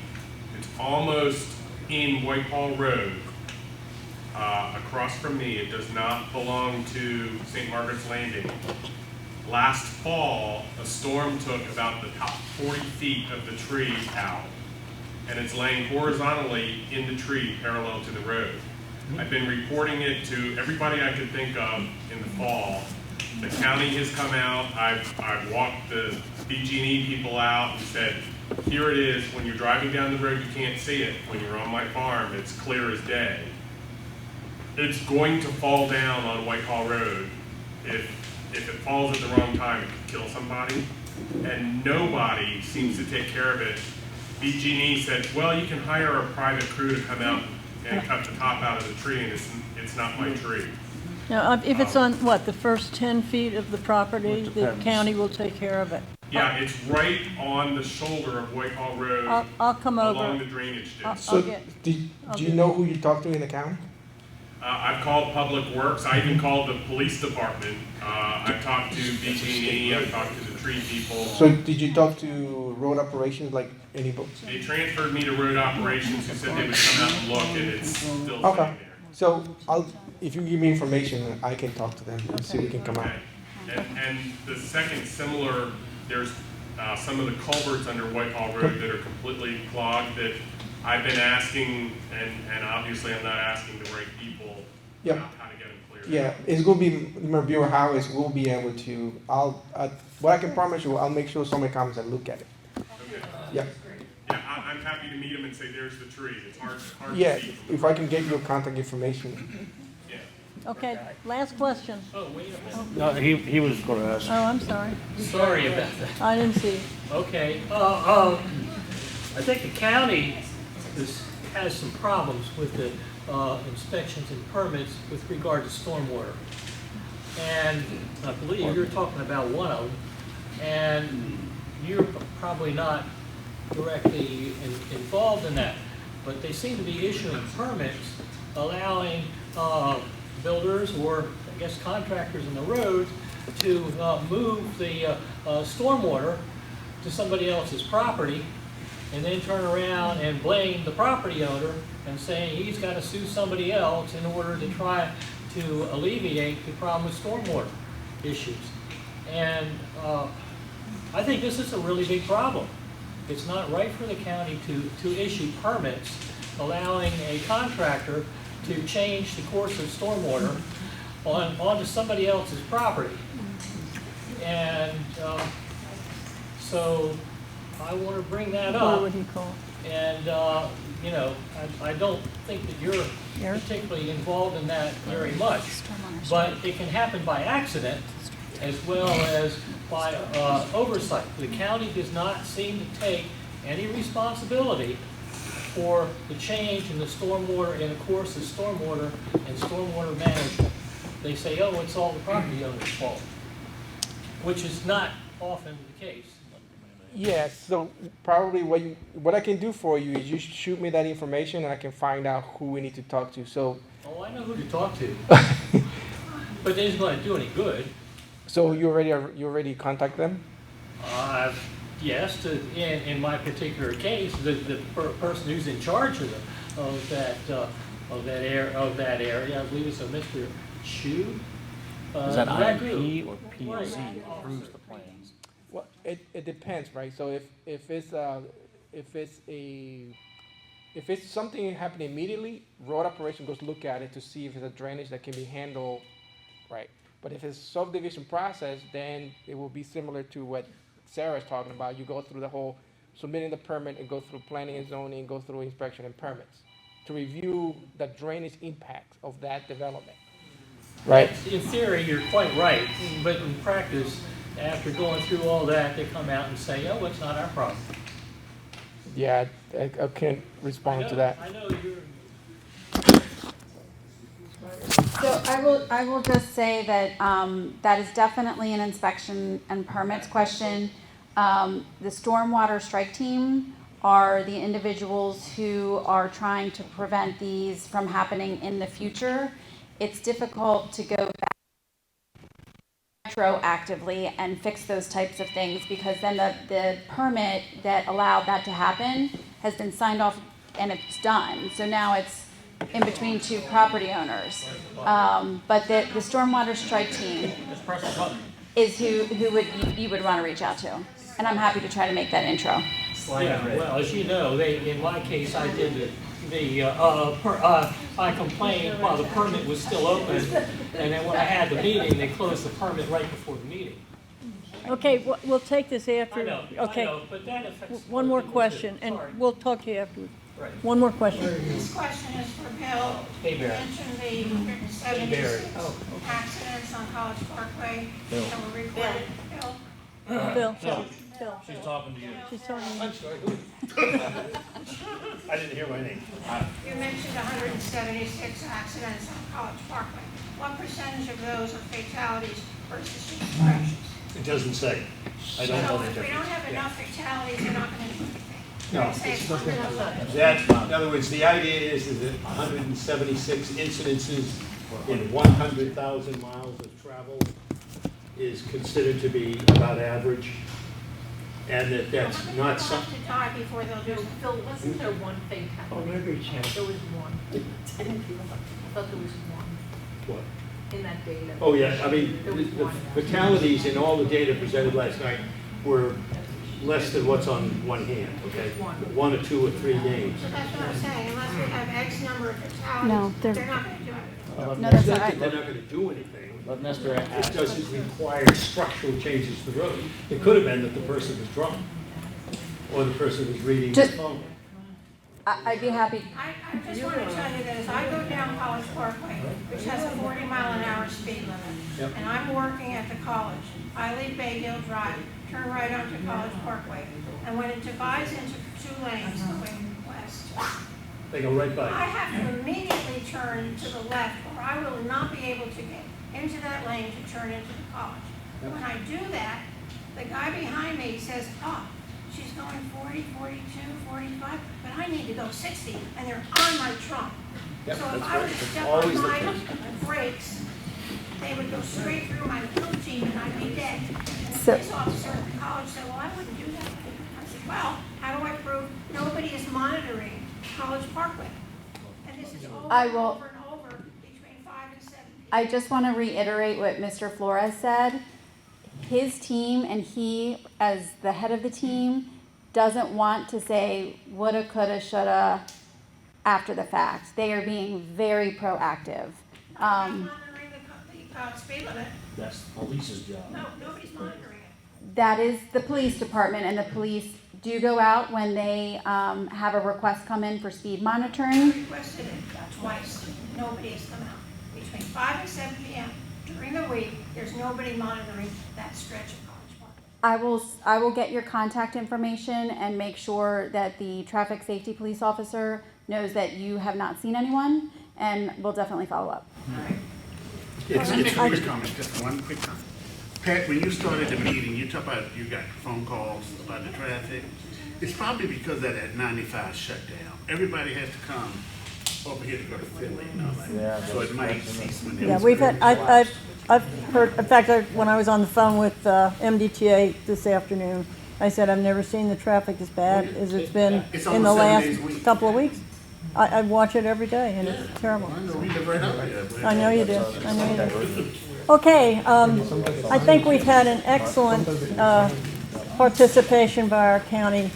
It's almost in Whitehall Road, across from me. It does not belong to St. Margaret's Landing. Last fall, a storm took about the top 40 feet of the tree out, and it's laying horizontally in the tree parallel to the road. I've been reporting it to everybody I could think of in the fall. The county has come out. I've walked the BG&E people out and said, here it is. When you're driving down the road, you can't see it. When you're on my farm, it's clear as day. It's going to fall down on Whitehall Road. If it falls at the wrong time, it could kill somebody. And nobody seems to take care of it. BG&E said, well, you can hire a private crew to come out and cut the top out of the tree, and it's not my tree. Now, if it's on, the first 10 feet of the property, the county will take care of it. Yeah, it's right on the shoulder of Whitehall Road. I'll come over. Along the drainage ditch. So do you know who you talked to in the county? I've called Public Works. I even called the police department. I've talked to BG&E. I've talked to the tree people. So did you talk to road operations, like any books? They transferred me to road operations, who said they would come out and look, and it's still sitting there. So if you give me information, I can talk to them and see if we can come out. And the second similar, there's some of the culverts under Whitehall Road that are completely clogged that I've been asking, and obviously I'm not asking the right people about how to get them cleared. Yeah, it's going to be, remember, Bureau Highways will be able to, what I can promise you, I'll make sure somebody comes and look at it. Okay. Yeah. Yeah, I'm kind happy to meet them and say, there's the tree. It's hard Yeah, to see from if I can get your contact information. Okay, last question. Oh, wait a minute. No, he was going to ask. Oh, I'm sorry. Sorry about that. I didn't see. Okay. I think the county has some problems with the inspections and permits with regard to stormwater. And I believe you're talking about one of them. And you're probably not directly involved in that. But they seem to be issuing permits allowing builders or, I guess, contractors in the roads to move the stormwater to somebody else's property and then turn around and blame the property owner and saying he's got to sue somebody else in order to try to alleviate the problem with stormwater issues. And I think this is a really big problem. It's not right for the county to issue permits allowing a contractor to change the course of stormwater onto somebody else's property. And so I want to bring that up. What would he call? And, you know, I don't think that you're particularly involved in that very much, but it can happen by accident as well as by oversight. The county does not seem to take any responsibility for the change in the stormwater, in the course of stormwater and stormwater management. They say, oh, it's all the property owner's fault, which is not often the case. Yes, so probably what I can do for you is you shoot me that information and I can find out who we need to talk to. So. Oh, I know who to talk to, but it isn't going to do any good. So you already contact them? Yes, in my particular case, the person who's in charge of that area, I believe it's a Mr. Chu. Is that IMP or POZ that approves the plans? Well, it depends, right? So if it's something happening immediately, road operation goes look at it to see if it's a drainage that can be handled, right? But if it's subdivision process, then it will be similar to what Sarah's talking about. You go through the whole submitting the permit and go through planning and zoning, go through inspection and permits to review the drainage impacts of that development. Right? In theory, you're quite right, but in practice, after going through all that, they come out and say, oh, it's not our problem. Yeah, I can't respond to that. I know you're... So I will just say that that is definitely an inspection and permits question. The stormwater strike team are the individuals who are trying to prevent these from happening in the future. It's difficult to go back retroactively and fix those types of things because then the permit that allowed that to happen has been signed off and it's done. So now it's in between two property owners. But the stormwater strike team is who you would want to reach out to. And I'm happy to try to make that intro. Yeah, well, as you know, in my case, I did I complained while the permit was still open, and then when I had the meeting, they closed the permit right before the meeting. Okay, we'll take this after. I know, Okay. I know, but that affects... One more question, and Sorry. we'll talk to you afterwards. Right. One more question. This question is for Bill. Hey, You Barry. mentioned the 76 accidents on College Parkway Bill. that were reported. Bill? Bill. She's talking to you. She's talking to you. I'm sorry. I didn't hear my name. You mentioned 176 accidents on College Parkway. What percentage of those are fatalities versus crashes? It doesn't say. I don't know So the if we difference. don't have enough fatalities, we're not going to do anything. No. Say it's not enough. That, in other words, the idea is that 176 incidences in 100,000 miles of travel is considered to be about average, and that's not Some something. to die before they'll do. Phil, wasn't there one fatality? Oh, maybe it's him. There was one. I thought there was one What? in that data. Oh, yeah, I mean, There was the one. fatalities in all the data presented last night were less than what's on one hand, okay? One or two or three names. So that's what I'm saying, unless we have X number of fatalities, No, they're not going to do it. No, that's It's all not right. that they're not going to do anything. Let Mr. It doesn't require structural changes to the road. It could have been that the person was drunk, or the person was reading his phone. I'd be happy. I just want to tell you that as I go down College Parkway, which has a 40-mile-an-hour speed limit, and I'm working at the college, I leave Bay Hill Drive, turn right onto College Parkway, and when it divides into 2 lanes going west, They go right by I you. have to immediately turn to the left, or I will not be able to get into that lane to turn into the college. When I do that, the guy behind me says, oh, she's going 40, 42, 45, but I need to go 60, and they're on my trunk. Yep, So if that's I were right. to It's step always on the my case. brakes, they would go straight through my blue jean and I'd be dead. And the So- police officer at the college said, well, I wouldn't do that. I said, well, how do I prove nobody is monitoring College Parkway? And this is over I and will- over and over between 5 and 7 p.m. I just want to reiterate what Mr. Flores said. His team and he, as the head of the team, doesn't want to say woulda, coulda, shoulda after the fact. They are being very proactive. Monitoring the speed limit. That's the police's job. No, nobody's monitoring it. That is the police department, and the police do go out when they have a request come in for speed I monitoring. requested it twice. Nobody has come out. Between 5 and 7 p.m. during the week, there's nobody monitoring that stretch of College Park. I will get your contact information and make sure that the traffic safety police officer knows that you have not seen anyone, and we'll definitely follow up. It's a quick comment, just one quick comment. Pat, when you started the meeting, you talked about you got phone calls about the traffic. It's probably because of that 95 shutdown. Everybody has to come over here to go to Philly, you know, like, so it might cease when Yeah, we've had, I've heard, in fact, when I was on the phone with MDTA this afternoon, I said, I've never seen the traffic as bad as it's been It's in the almost 7 last days a week. couple of weeks. I watch it every day, and it's terrible. I know, we live right out there. I know you do, I know you do. Okay, I think we've had an excellent participation by our county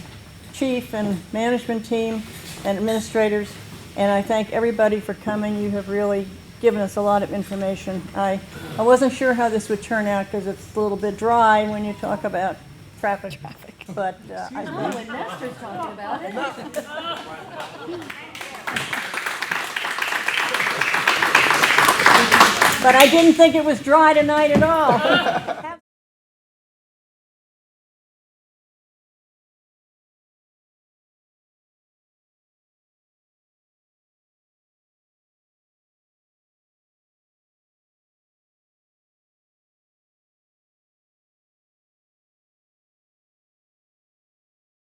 chief and management team and administrators, and I thank everybody for coming. You have really given us a lot of information. I wasn't sure how this would turn out because it's a little bit dry when you talk about traffic. But I when Nestor's talking about it. But I didn't think it was dry tonight at all.